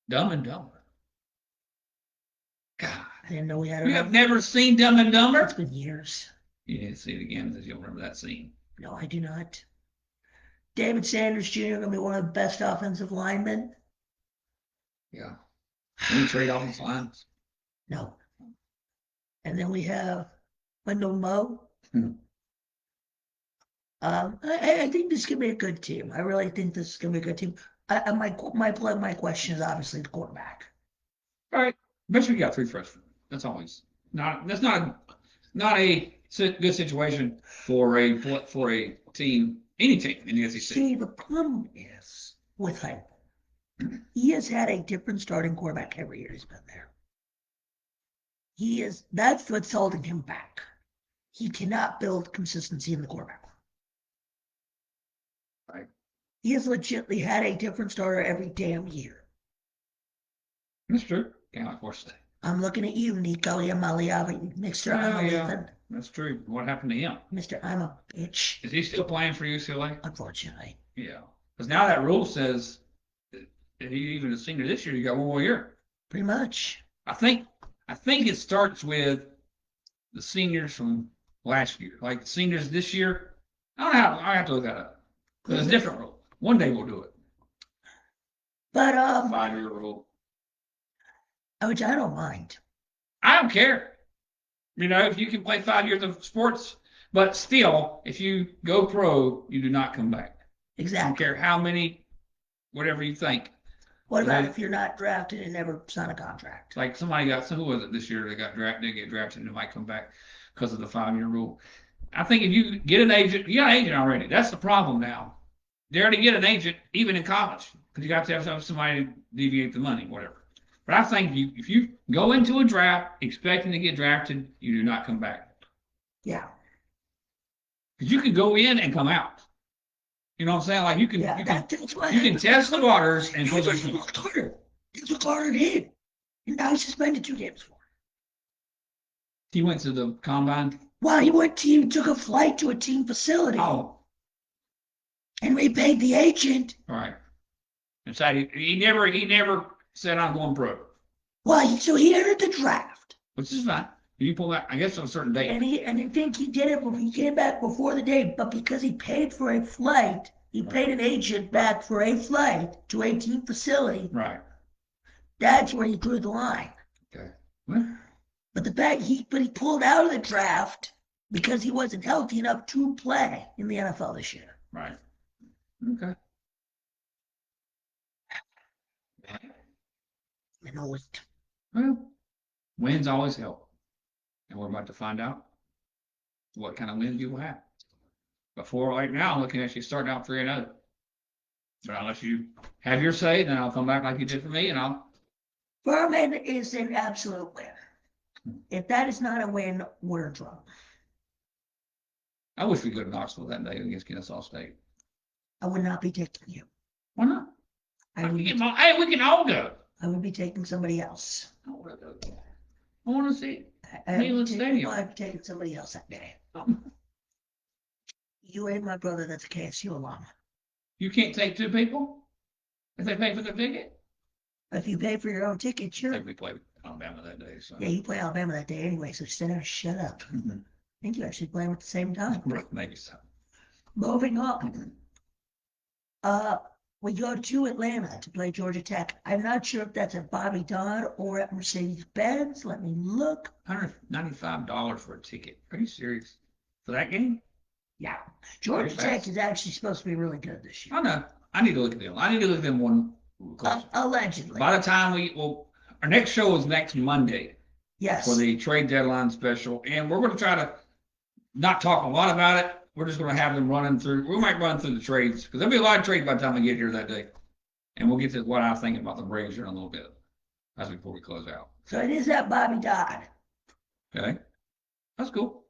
Dumb and Dumber. God. I didn't know we had. You have never seen Dumb and Dumber? It's been years. You need to see it again because you'll remember that scene. No, I do not. David Sanders Jr. gonna be one of the best offensive linemen. Yeah. Can we trade offensive lines? No. And then we have Wendell Moe. I think this could be a good team. I really think this is gonna be a good team. My question is obviously the quarterback. All right. Bet you got 3 freshmen. That's always that's not a good situation for a team, any team in the SEC. See, the problem is with him. He has had a different starting quarterback every year he's been there. That's what's holding him back. He cannot build consistency in the quarterback. Right. He has legitimately had a different starter every damn year. That's true. Can't like Florida State. I'm looking at you, Nico Iamaleava, Mr. I'm a leaving. That's true. What happened to him? Mr. I'm a bitch. Is he still playing for UCLA? Unfortunately. Yeah. Because now that rule says that he even a senior this year, you got 1 more year. Pretty much. I think it starts with the seniors from last year. Like the seniors this year. I have to look that up. Because it's a different rule. One day we'll do it. But 5-year rule. Which I don't mind. I don't care. You know, if you can play 5 years of sports, but still, if you go pro, you do not come back. Exactly. I don't care how many, whatever you think. What about if you're not drafted and never sign a contract? Like who was it this year that got drafted, didn't get drafted and might come back because of the 5-year rule. I think if you get an agent, you got an agent already. That's the problem now. They already get an agent, even in college, because you got to have somebody to deviate the money, whatever. But I think if you go into a draft expecting to get drafted, you do not come back. Yeah. Because you can go in and come out. You know what I'm saying? Like you can test the waters and go. That's what Carter did. And now he's suspended 2 games for it. He went to the combine. Well, he took a flight to a team facility. Oh. And we paid the agent. All right. And so he never said I'm going pro. Well, so he entered the draft. Which is fine. You pull that, I guess, on a certain date. And I think he did it when he came back before the date, but because he paid for a flight, he paid an agent back for a flight to a team facility. Right. That's where he drew the line. Okay. What? But he pulled out of the draft because he wasn't healthy enough to play in the NFL this year. Right. Okay. I know it. Well, wins always help. And we're about to find out what kind of wins you will have. Before, right now, I'm looking at you starting out 3-0. But unless you have your say, then I'll come back like you did for me, and I'll. Furman is an absolute win. If that is not a win, we're in trouble. I wish we could go to Knoxville that day against Kennesaw State. I would not be taking you. Why not? Hey, we can all go. I would be taking somebody else. I want to go. I want to see I Neyland Stadium. I'd be taking somebody else that day. You and my brother that's a KSU alum. You can't take two people if they pay for the ticket. If you pay for your own ticket, I sure. think we played Alabama that day. So. Yeah, you play Alabama that day anyway, so sit down and shut up. I think you actually play them at the same time. Maybe so. Moving on. We go to Atlanta to play Georgia Tech. I'm not sure if that's at Bobby Dodd or at Mercedes-Benz. Let me look. $195 for a ticket. Are you serious? For that game? Yeah. Georgia Tech is actually supposed to be really good this year. I know. I need to look at them. I need to look at them one closer. Allegedly. By the time our next show is next Monday. Yes. For the trade deadline special. And we're going to try to not talk a lot about it. We're just going to have them running through. We might run through the trades because there'll be a lot of trades by the time we get here that day. And we'll get to what I'm thinking about the Braves here in a little bit. That's before we close out. So it is at Bobby Dodd. Okay. That's cool.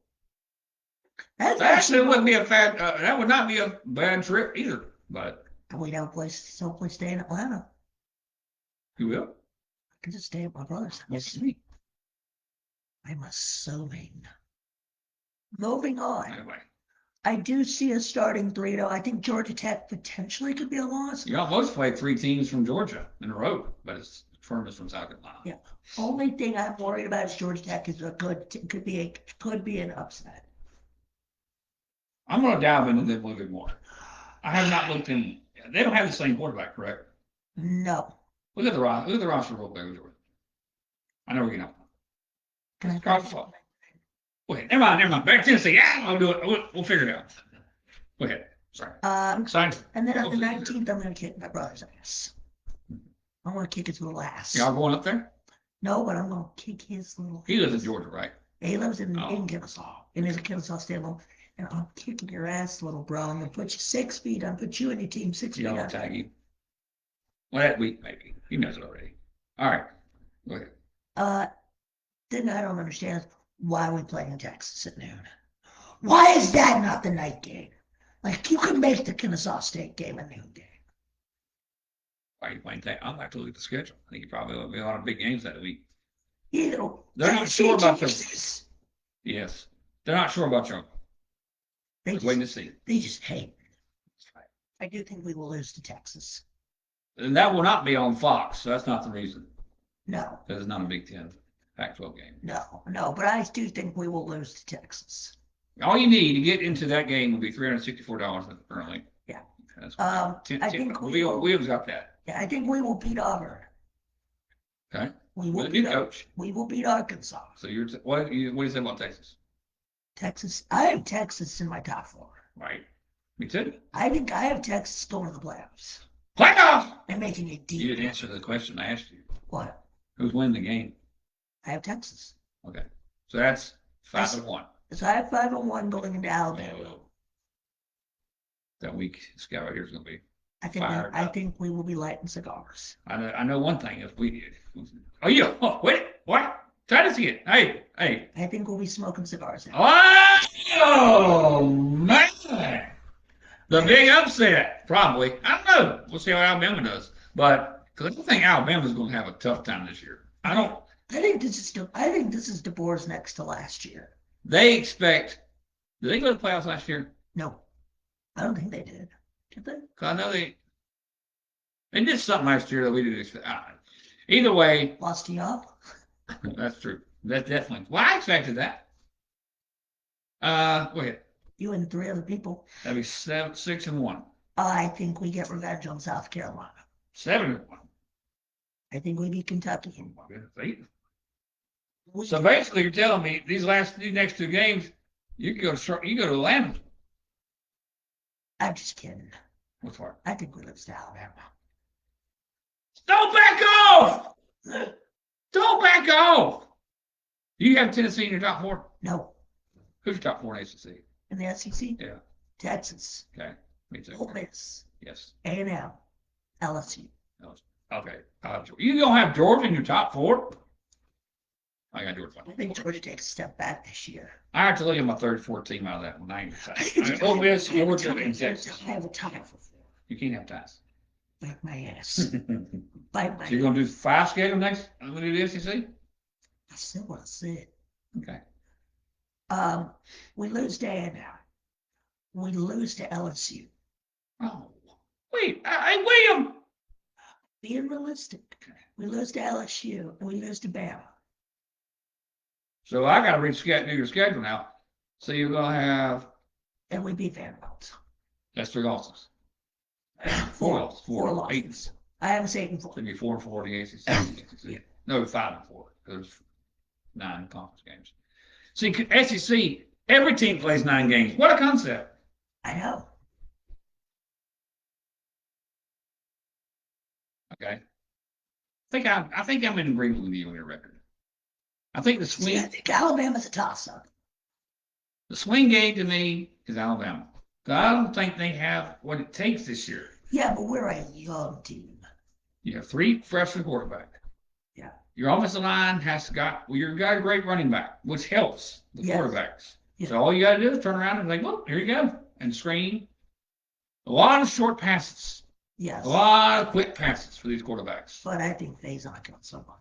That's actually wouldn't be a bad. That would not be a bad trip either. But we don't hopefully stay in Atlanta. You will? I can just stay at my brother's house. Yes, me. I'm assuming. Moving on. Anyway. I do see a starting three, though. I think Georgia Tech potentially could be a loss. You almost played 3 teams from Georgia in a row, but it's firmest from South Carolina. Yeah. Only thing I'm worried about is Georgia Tech is could be an upset. I'm going to dive into them a little bit more. I have not looked in. They don't have the same quarterback, correct? No. Look at the roster real quick. I know we're going to. Can I cross the ball? Wait, never mind. Back to Tennessee. Yeah, I'll do it. We'll figure it out. Go ahead. Sorry. And then on the 19th, I'm going to kick my brother's ass. I want to kick his little ass. Y'all going up there? No, but I'm going to kick his little. He lives in Georgia, right? He lives in Kennesaw. In his Kennesaw State home. And I'm kicking your ass, little bro. I'm going to put you 6 feet. I'm put you and your team 6 feet. I'll tag you. Well, that week, maybe. He knows it already. All right. Go ahead. Then I don't understand why we play in Texas at noon. Why is that not the night game? Like, you can make the Kennesaw State game a noon game. Why are you playing that? I'll have to look at the schedule. I think you probably will be a lot of big games that week. You know, they're not sure about those. Yes. They're not sure about you. They're waiting to see. They just hate. I do think we will lose to Texas. And that will not be on Fox. So that's not the reason. No. Because it's not a Big Ten Pac-12 game. No, but I do think we will lose to Texas. All you need to get into that game will be $364 currently. Yeah. I think Williams got that. Yeah, I think we will beat Auburn. Okay. We will beat coach. We will beat Arkansas. So what do you say about Texas? Texas. I have Texas in my top 4. Right. Me too. I think I have Texas going to the playoffs. Playoffs! And making it deep. You didn't answer the question I asked you. What? Who's winning the game? I have Texas. Okay. So that's 5-1. So I have 5-1 going into Alabama. That week, this guy right here is going to be I think we will be lighting cigars. I know one thing. If we... Oh, yeah. Oh, wait. What? Try this again. Hey. I think we'll be smoking cigars now. Oh, man. The big upset, probably. I don't know. We'll see how Alabama does. But because I think Alabama's going to have a tough time this year. I think this is DeBoer's next to last year. They expect. Did they go to the playoffs last year? No, I don't think they did. Did they? Because I know they did something last year that we didn't expect. Either way, lost to y'all. That's true. That's definitely. Well, I expected that. Go ahead. You and 3 other people. That'd be 6-1. I think we get revenge on South Carolina. 7-1. I think we beat Kentucky. So basically, you're telling me these next 2 games, you go to Atlanta. I'm just kidding. What's hard? I think we lose to Alabama. Don't back off! Don't back off! Do you have Tennessee in your top 4? No. Who's your top 4 in SEC? In the SEC? Yeah. Texas. Okay. Me too. Ole Miss. Yes. A&M. LSU. Okay. You don't have Georgia in your top 4? I got Georgia. I think Georgia takes a step back this year. I have to look at my 34 team out of that one. I ain't Ole Miss, Georgia, and Texas. I have a tie for 4. You can't have ties. Bite my ass. Bite my ass. So you're going to do 5 schedule next? I'm going to do the SEC? I still want to see it. Okay. We lose to A&M. We lose to LSU. Oh, wait, William. Being realistic, we lose to LSU and we lose to Bama. So I got to reschedule your schedule now. So you're gonna have And we beat Vanderbilt. that's 3 losses. Four losses. Four Eight. losses. I have us 8-4. It'd be 4-4 in the ACC. No, 5-4. There's 9 conference games. See, SEC, every team plays 9 games. What a concept! I know. Okay, I think I'm in agreement with you on your record. I think the swing. See, I think Alabama's a toss-up. The swing game to me is Alabama. I don't think they have what it takes this year. Yeah, but we're a young team. You have 3 freshman quarterbacks. Yeah. Your offensive line you've got a great running back, which helps the quarterbacks. Yeah. So all you got to do is turn around and think, well, here you go, and screen. A lot of short passes. Yes. A lot of quick passes for these quarterbacks. But I think Faison can someone.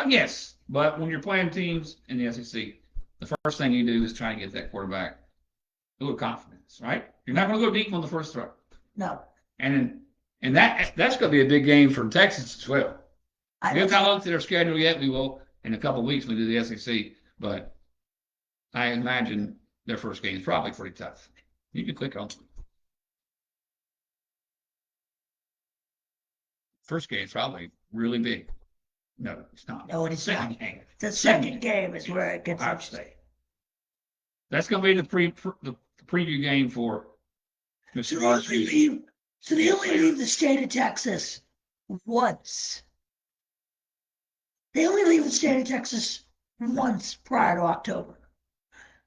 Yes, but when you're playing teams in the SEC, the first thing you do is try to get that quarterback a little confidence, right? You're not going to go deep on the first throw. No. And that's going to be a big game for Texas as well. We haven't looked at their schedule yet. We will in a couple of weeks when we do the SEC, but I imagine their first game is probably pretty tough. You can click on it. First game is probably really big. No, it's not. No, it's second not. game. The second game is where it gets interesting. That's going to be the preview game for Mr. So they only leave the state of Texas once. They only leave the state of Texas once prior to October.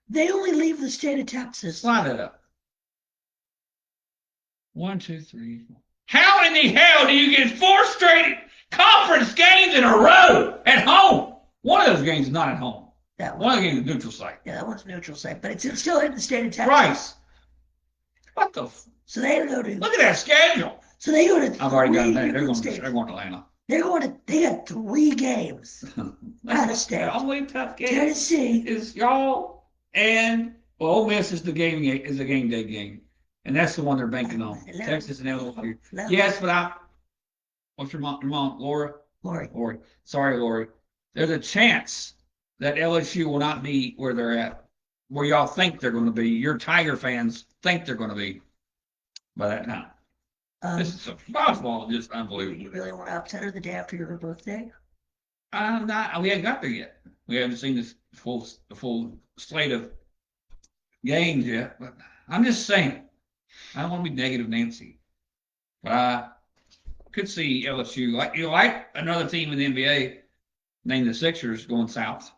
They only leave the state of Texas. Line it up. 1, 2, 3, 4. How in the hell do you get 4 straight conference games in a row at home? One of those games is not at home. One of the games is neutral site. Yeah, that one's neutral site, but it's still in the state of Texas. Right. What the? So they go to. Look at that schedule. So they go to. I've already got that. They're going to Atlanta. They got 3 games out of state. The only tough game Tennessee is y'all and Ole Miss is the game day game, and that's the one they're banking on. Texas and LSU. Yes, but what's your mom, Laura? Lori. Sorry, Lori. There's a chance that LSU will not be where they're at, where y'all think they're going to be. Your Tiger fans think they're going to be by that time. This is basketball is just unbelievable. You really want to upset her the day after your birthday? I'm not. We haven't got there yet. We haven't seen the full slate of games yet. But I'm just saying, I don't want to be negative, Nancy. But I could see LSU like another team in the NBA named the Sixers going south.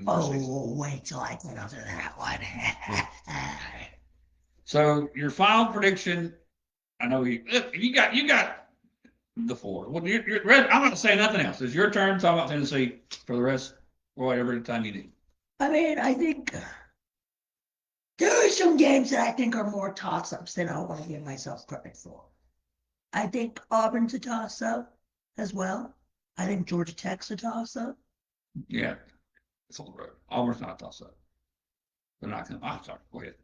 Oh, wait till I get onto that one. So your final prediction. I know you got the 4. Well, I'm not saying nothing else. It's your turn. Talk about Tennessee for the rest, or whatever time you need. I mean, I think there are some games that I think are more toss-ups than I want to give myself credit for. I think Auburn's a toss-up as well. I think Georgia Tech's a toss-up. Yeah, it's on the road. Auburn's not a toss-up. They're not going to. I'm sorry. Go ahead.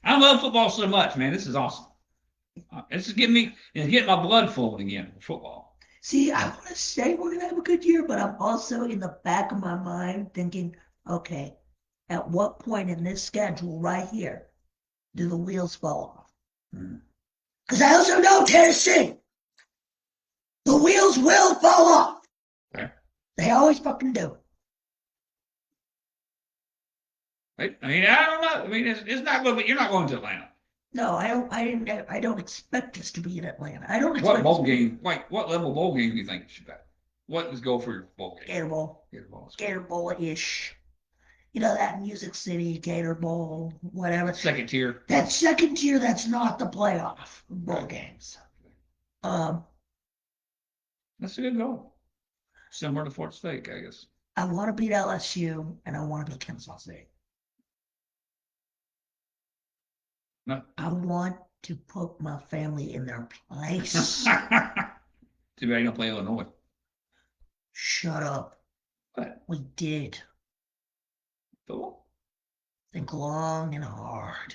I love football so much, man. This is awesome. It's getting my blood flowing again for football. See, I want to say we're going to have a good year, but I'm also in the back of my mind thinking, okay, at what point in this schedule right here do the wheels fall off? Because I also know Tennessee, the wheels will fall off. Okay. They always fucking do. I mean, I don't know. I mean, it's not going, but you're not going to Atlanta. No, I don't expect us to be in Atlanta. I don't expect. What bowl game? Wait, what level bowl game do you think it should be? What is go for your bowl game? Gator Bowl. Gator Bowl-ish. You know, that Music City, Gator Bowl, whatever. Second tier. That second tier, that's not the playoff bowl games. That's a good goal. Similar to Fort State, I guess. I want to beat LSU, and I want to beat Kansas State. No. I want to put my family in their place. Too bad you don't play Illinois. Shut up. What? We did. Football? Think long and hard.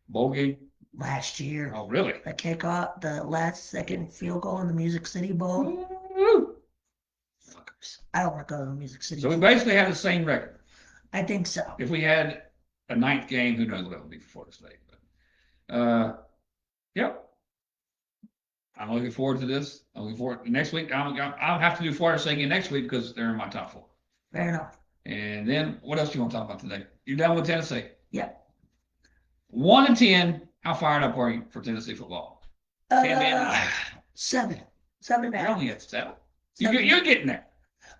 Bowl game? Last year, Oh, really? the kickoff, the last second field goal in the Music City Bowl. Woo! Fuckers. I don't want to go to the Music City. So we basically have the same record. I think so. If we had a ninth game, who knows what it would be for Florida State. But, yep. I'm looking forward to this. I'm looking forward next week. I'll have to do Florida State again next week because they're in my top 4. Fair enough. And then what else do you want to talk about today? You done with Tennessee? Yeah. 1 and 10. How fired up are you for Tennessee football? 10 and 7. 7 You're now. only at 7. You're getting there.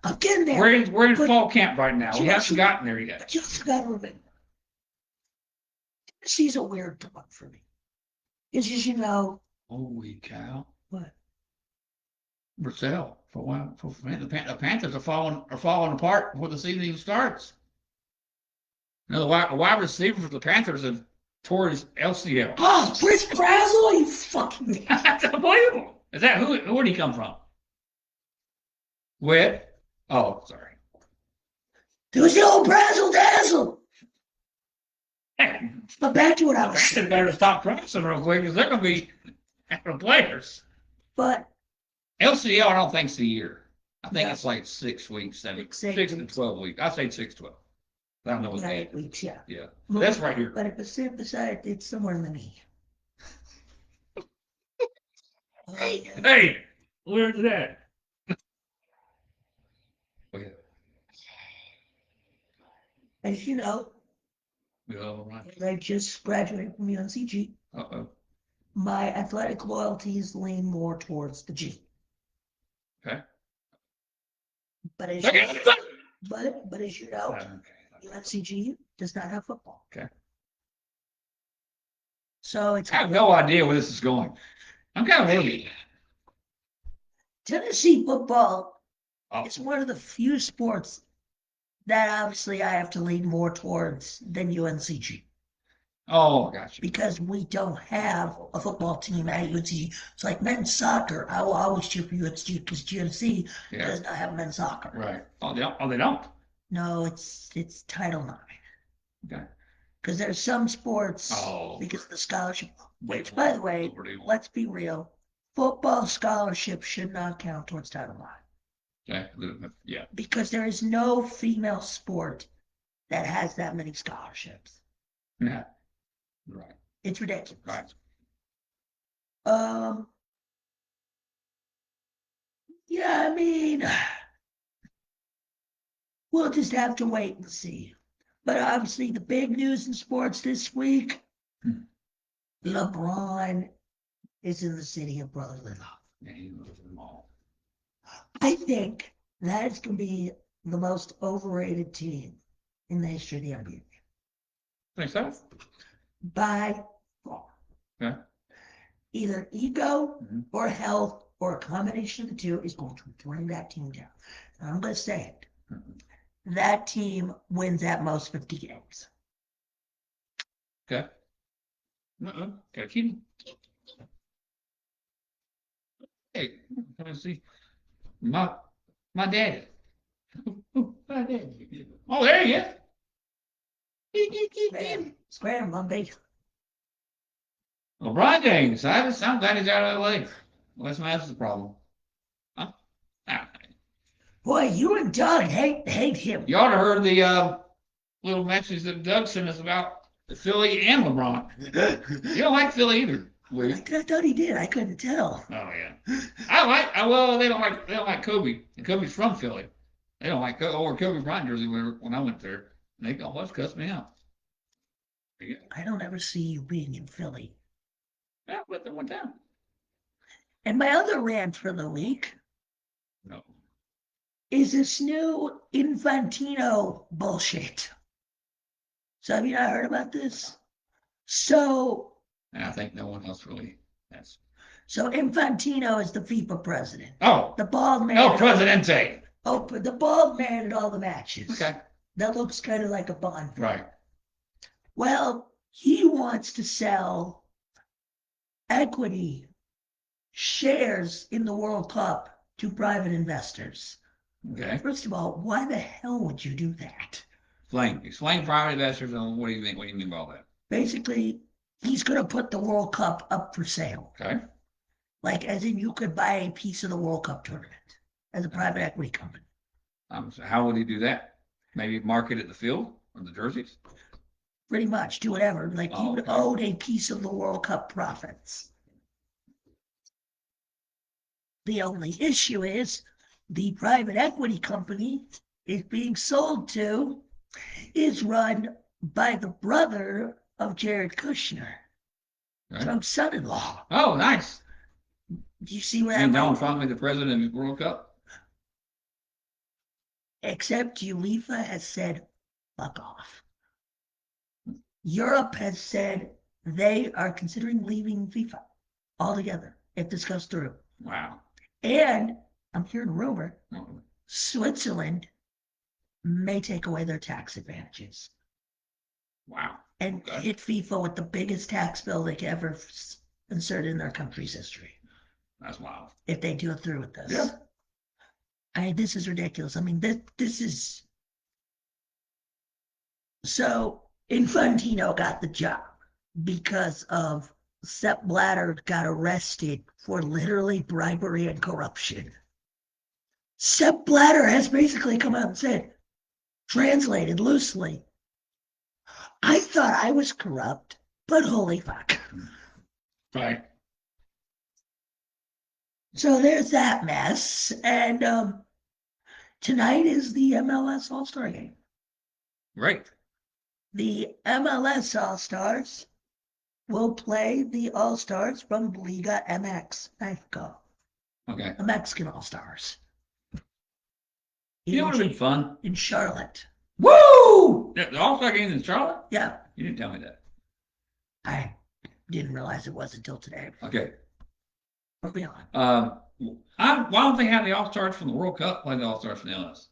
I'm getting there. We're in fall camp right now. We haven't gotten there yet. But you also got to remember, Tennessee's a weird one for me. It's just, Holy cow. What? Brissell. For one, the Panthers are falling apart before the season even starts. The wide receiver for the Panthers have tore his LCL. Oh, Chris Brazzle, you fucking. That's unbelievable. Is that who? Where did he come from? With? Oh, sorry. It was the old Brazzle Dazzle. Hey, but back to what I was saying. Better stop practicing real quick because they're going to be after players. But LCL, I don't think it's a year. I think it's like 6 weeks, 6 to 12 weeks. I say 6 to 12. I don't know what 8 weeks, yeah. Yeah. That's right here. But beside it's somewhere in the knee. Hey, where's that? Okay. As you know, I just graduated from UNCG. My athletic loyalties lean more towards the G. Okay. But as you know, UNCG does not have football. Okay. So I have no idea where this is going. I'm kind of worried. Tennessee football is one of the few sports that obviously I have to lean more towards than UNCG. Oh, gotcha. Because we don't have a football team at UNCG. It's like men's soccer. I will always cheer for UNCG because UNC does not have men's soccer. Right. Oh, they don't? No, it's Title IX. Okay. Because there's some sports because of the scholarship. Which, by the way, let's be real. Football scholarship should not count towards Title IX. Okay. Yeah. Because there is no female sport that has that many scholarships. Yeah. Right. It's ridiculous. Right. Yeah, I mean, we'll just have to wait and see. But obviously, the big news in sports this week, LeBron is in the city of brotherly love. Yeah, he loves them all. I think that is going to be the most overrated team in the history of the NBA. Think so? By far. Yeah. Either ego or health or a combination of the two is going to bring that team down. And I'm going to say it. That team wins at most 50 games. Okay. Gotta keep. Hey, can I see my daddy? My daddy. Oh, there he is. Scram, Monday. LeBron James. I'm glad he's out of the way. Well, that's the problem. Huh? Boy, you and Doug hate him. You ought to heard the little message that Doug sent us about Philly and LeBron. You don't like Philly either, Lee. I thought he did. I couldn't tell. Oh yeah. Well, they don't like Kobe. And Kobe's from Philly. They don't like Kobe Bryant jersey when I went there. And they almost cussed me out. Yeah. I don't ever see you being in Philly. Yeah, but they went down. And my other rant for the week is this new Infantino bullshit. So have you not heard about this? So and I think no one else really has. So Infantino is the FIFA president. Oh. The bald man. Oh, Presidente. Oh, the bald man at all the matches. Okay. That looks kind of like a Bond. Right. Well, he wants to sell equity shares in the World Cup to private investors. Okay. First of all, why the hell would you do that? Explain private investors and what do you think? What do you mean by all that? Basically, he's going to put the World Cup up for sale. Okay. Like, as in, you could buy a piece of the World Cup tournament as a private equity company. So how would he do that? Maybe market at the field or the jerseys? Pretty much, do whatever. Like, you would okay. own a piece of the World Cup profits. The only issue is the private equity company is being sold to is run by the brother of Jared Kushner, Okay. Trump's son-in-law. Oh, nice. Do you see where And that Donald went? Trump be the president of the World Cup? Except UEFA has said, fuck off. Europe has said they are considering leaving FIFA altogether if this goes through. Wow. And I'm hearing a rumor Oh, Switzerland may take away their tax advantages wow. and Okay. hit FIFA with the biggest tax bill they could ever insert in their country's history. That's wild. If they do it through with this. Yeah. I mean, this is ridiculous. I mean, this is so Infantino got the job because of Sepp Blatter got arrested for literally bribery and corruption. Sepp Blatter has basically come out and said, translated loosely, I thought I was corrupt, but holy fuck. Right. So there's that mess. And tonight is the MLS All Star game. Right. The MLS All Stars will play the All Stars from Liga MX Mexico, Okay. the Mexican All Stars. You know what would have been fun? In Charlotte. Woo! The All-Star game in Charlotte? Yeah. You didn't tell me that. I didn't realize it was until today. Okay. I'll be on. Why don't they have the All-Stars from the World Cup play the All-Stars from the MLS?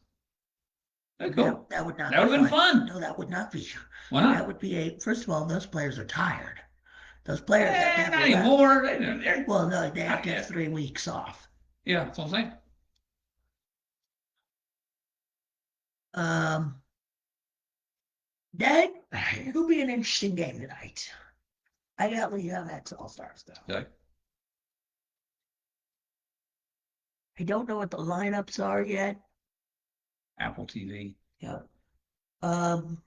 That'd be cool. That would not. That would have been fun. No, that would not be. Why not? That would be first of all, those players are tired. Those players have not never anymore. well, no, they have to have 3 weeks off. Yeah, that's what I'm saying. That it'll be an interesting game tonight. I got Liga MX All Stars though. Okay. I don't know what the lineups are yet. Apple TV. Yeah. No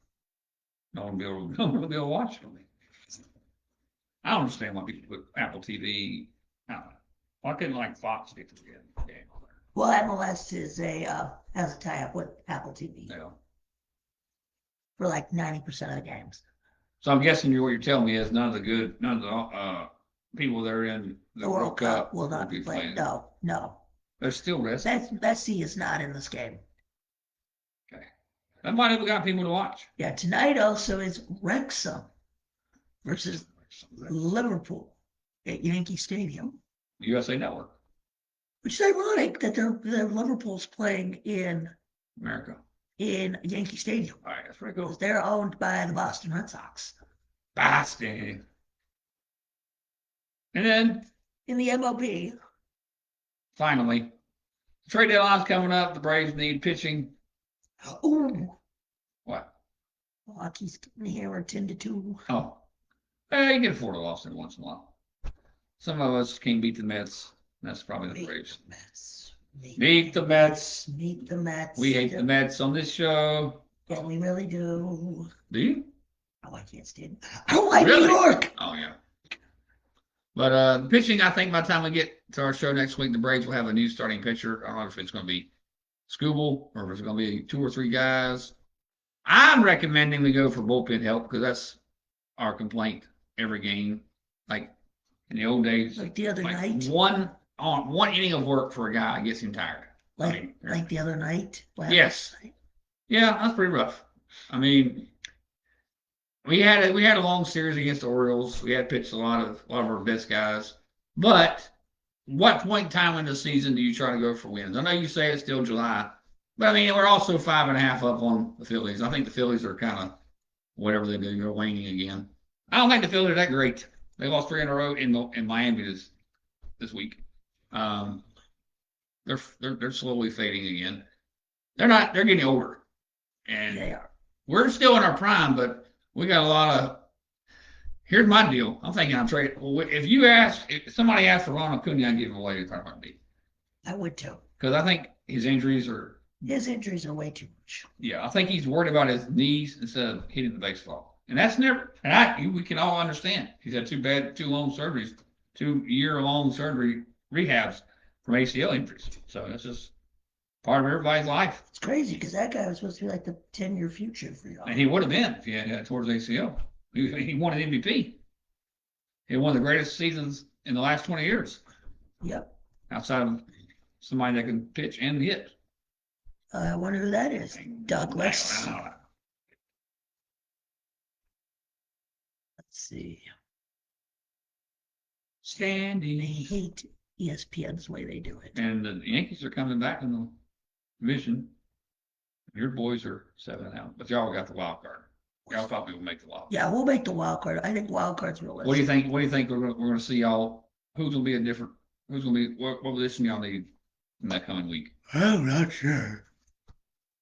one will be able to watch it. I don't understand why people put Apple TV. I don't know. Why couldn't like Fox get to the game? Well, MLS is has a tie-up with Apple TV. Yeah. For like 90% of the games. So I'm guessing what you're telling me is none of the people that are in the World Cup will not be playing. No. There's still risk. Messi is not in this game. Okay. That might have got people to watch. Yeah, tonight also is Wrexham versus Liverpool at Yankee Stadium. USA Network. Which is ironic that they're Liverpool's playing in America. In Yankee Stadium. All right, that's pretty cool. They're owned by the Boston Red Sox. Boston. And then in the MLB, finally, trade deadline's coming up. The Braves need pitching. Ooh. What? Milwaukee's getting hammered 10-2. Oh. You can afford a loss every once in a while. Some of us can't beat the Mets. That's probably the Braves. Meet the Mets. Meet the Mets. We hate the Mets on this show. Yeah, we really do. Do you? Oh, I can't stand it. I don't like New York. Oh, yeah. But pitching, I think by the time we get to our show next week, the Braves will have a new starting pitcher. I don't know if it's going to be Scooble or if it's going to be 2 or 3 guys. I'm recommending we go for bullpen help because that's our complaint every game. Like in the old days. Like the other night. One inning of work for a guy gets him tired. Like the other night? Yes. Yeah, that's pretty rough. I mean, we had a long series against the Orioles. We had pitched a lot of our best guys. But what point in time in the season do you try to go for wins? I know you say it's still July, but I mean we're also 5.5 up on the Phillies. I think the Phillies are kind of whatever they do, they're waning again. I don't think the Phillies are that great. They lost 3 in a row in Miami this week. They're slowly fading again. They're getting older. And they are. We're still in our prime, but we got a lot of. Here's my deal. I'm thinking I'm trading. Well, if somebody asked for Ronald Acuna, I'd give him away to heartbeat. I would too. Because I think his injuries are. His injuries are way too much. Yeah, I think he's worried about his knees instead of hitting the baseball, and that's never. We can all understand. He's had two long surgeries, 2-year-long surgery rehabs from ACL injuries. So that's just part of everybody's life. It's crazy because that guy was supposed to be like the 10-year future for y'all. And he would have been if he had had towards ACL. He won an MVP. He had one of the greatest seasons in the last 20 years. Yep. Outside of somebody that can pitch and hit. I wonder who that is. Douglas. Let's see. Standing. I hate ESPN's way they do it. And the Yankees are coming back in the division. Your boys are 7-0, but y'all got the wild card. Y'all probably will make the wild card. Yeah, we'll make the wild card. I think wild card's realistic. What do you think? What do you think we're going to see y'all? Who's going to be a different? Who's going to be? What position y'all need in that coming week? I'm not sure.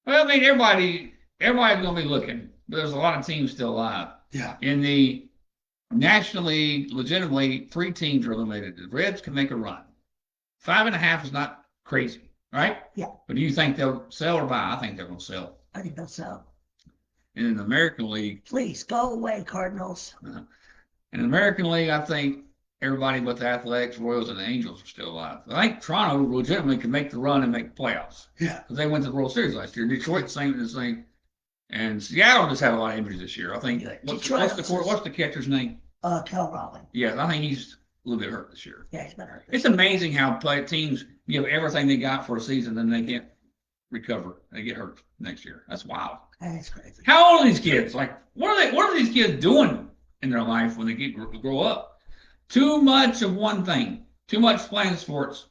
Well, I mean, everybody's going to be looking, but there's a lot of teams still alive. Yeah. In the National League, legitimately, 3 teams are eliminated. The Reds can make a run. 5.5 is not crazy, right? Yeah. But do you think they'll sell or buy? I think they're going to sell. I think they'll sell. And in the American League, please go away, Cardinals. In the American League, I think everybody but the Athletics, Royals, and the Angels are still alive. I think Toronto legitimately can make the run and make the playoffs. Yeah. Because they went to the World Series last year. Detroit, the same. And Seattle just had a lot of injuries this year. I think. What's the catcher's name? Cal Raleigh. Yeah, I think he's a little bit hurt this year. Yeah, he's been hurt. It's amazing how teams give everything they got for a season, then they can't recover. They get hurt next year. That's wild. That's crazy. How old are these kids? Like, what are these kids doing in their life when they grow up? Too much of one thing. Too much playing sports.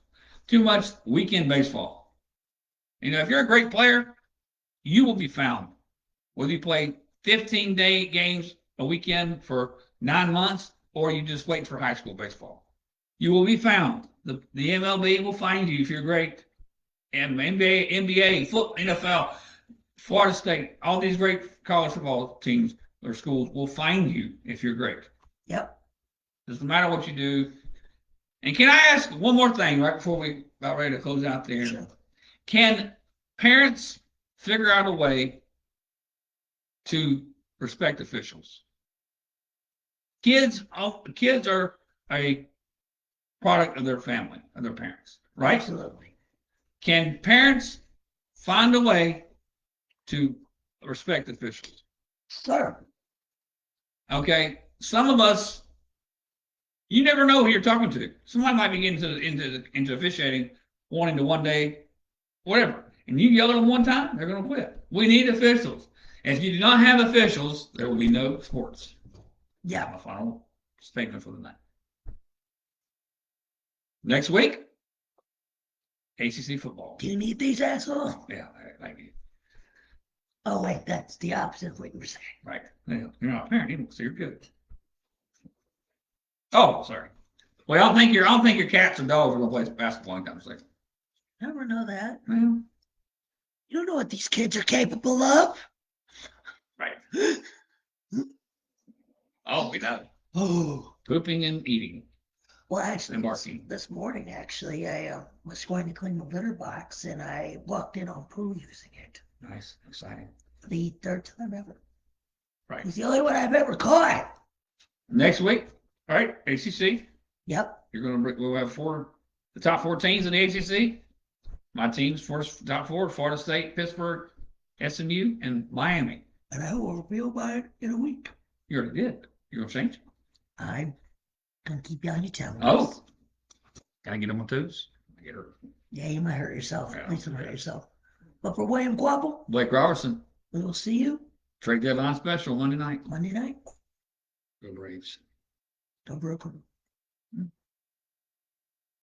Too much weekend baseball. You know, if you're a great player, you will be found. Whether you play 15-day games a weekend for 9 months, or you just wait for high school baseball, you will be found. The MLB will find you if you're great. And NBA, NFL, Florida State, all these great college football teams or schools will find you if you're great. Yep. Doesn't matter what you do. And can I ask one more thing right before we about ready to close out there? Sure. Can parents figure out a way to respect officials? Kids are a product of their family, of their parents, right? Absolutely. Can parents find a way to respect officials? Sure. Okay. Some of us, you never know who you're talking to. Somebody might be getting into officiating, wanting to one day, whatever. And you yell at them one time, they're going to quit. We need officials. If you do not have officials, there will be no sports. Yeah. My final statement for the night. Next week, ACC football. Do you need these assholes? Yeah, thank you. Oh, wait, that's the opposite of what you were saying. Right. Yeah, you're not a parent anymore, so you're good. Oh, sorry. Well, I don't think your cats and dogs are going to play basketball anytime soon. Never know that. Well, you don't know what these kids are capable of. Right. Oh, we know. Oh. Pooping and eating. Well, actually, this morning, I was going to clean the litter box, and I walked in on Pooh using it. Nice. Exciting. For the 3rd time ever. Right. He's the only one I've ever caught. Next week, all right, ACC. Yep. We'll have the top 4 teams in the ACC. My team's top 4, Florida State, Pittsburgh, SMU, and Miami. And I will reveal by it in a week. You already did. You're going to change? I'm going to keep you on your toes. Oh. Can I get on my toes? Get her. Yeah, you might hurt yourself. Yeah, please don't hurt yourself. But for William Quapple, Blake Robertson, we will see you. Trade deadline special Monday night. Monday night. Go Braves. Go Brooklyn.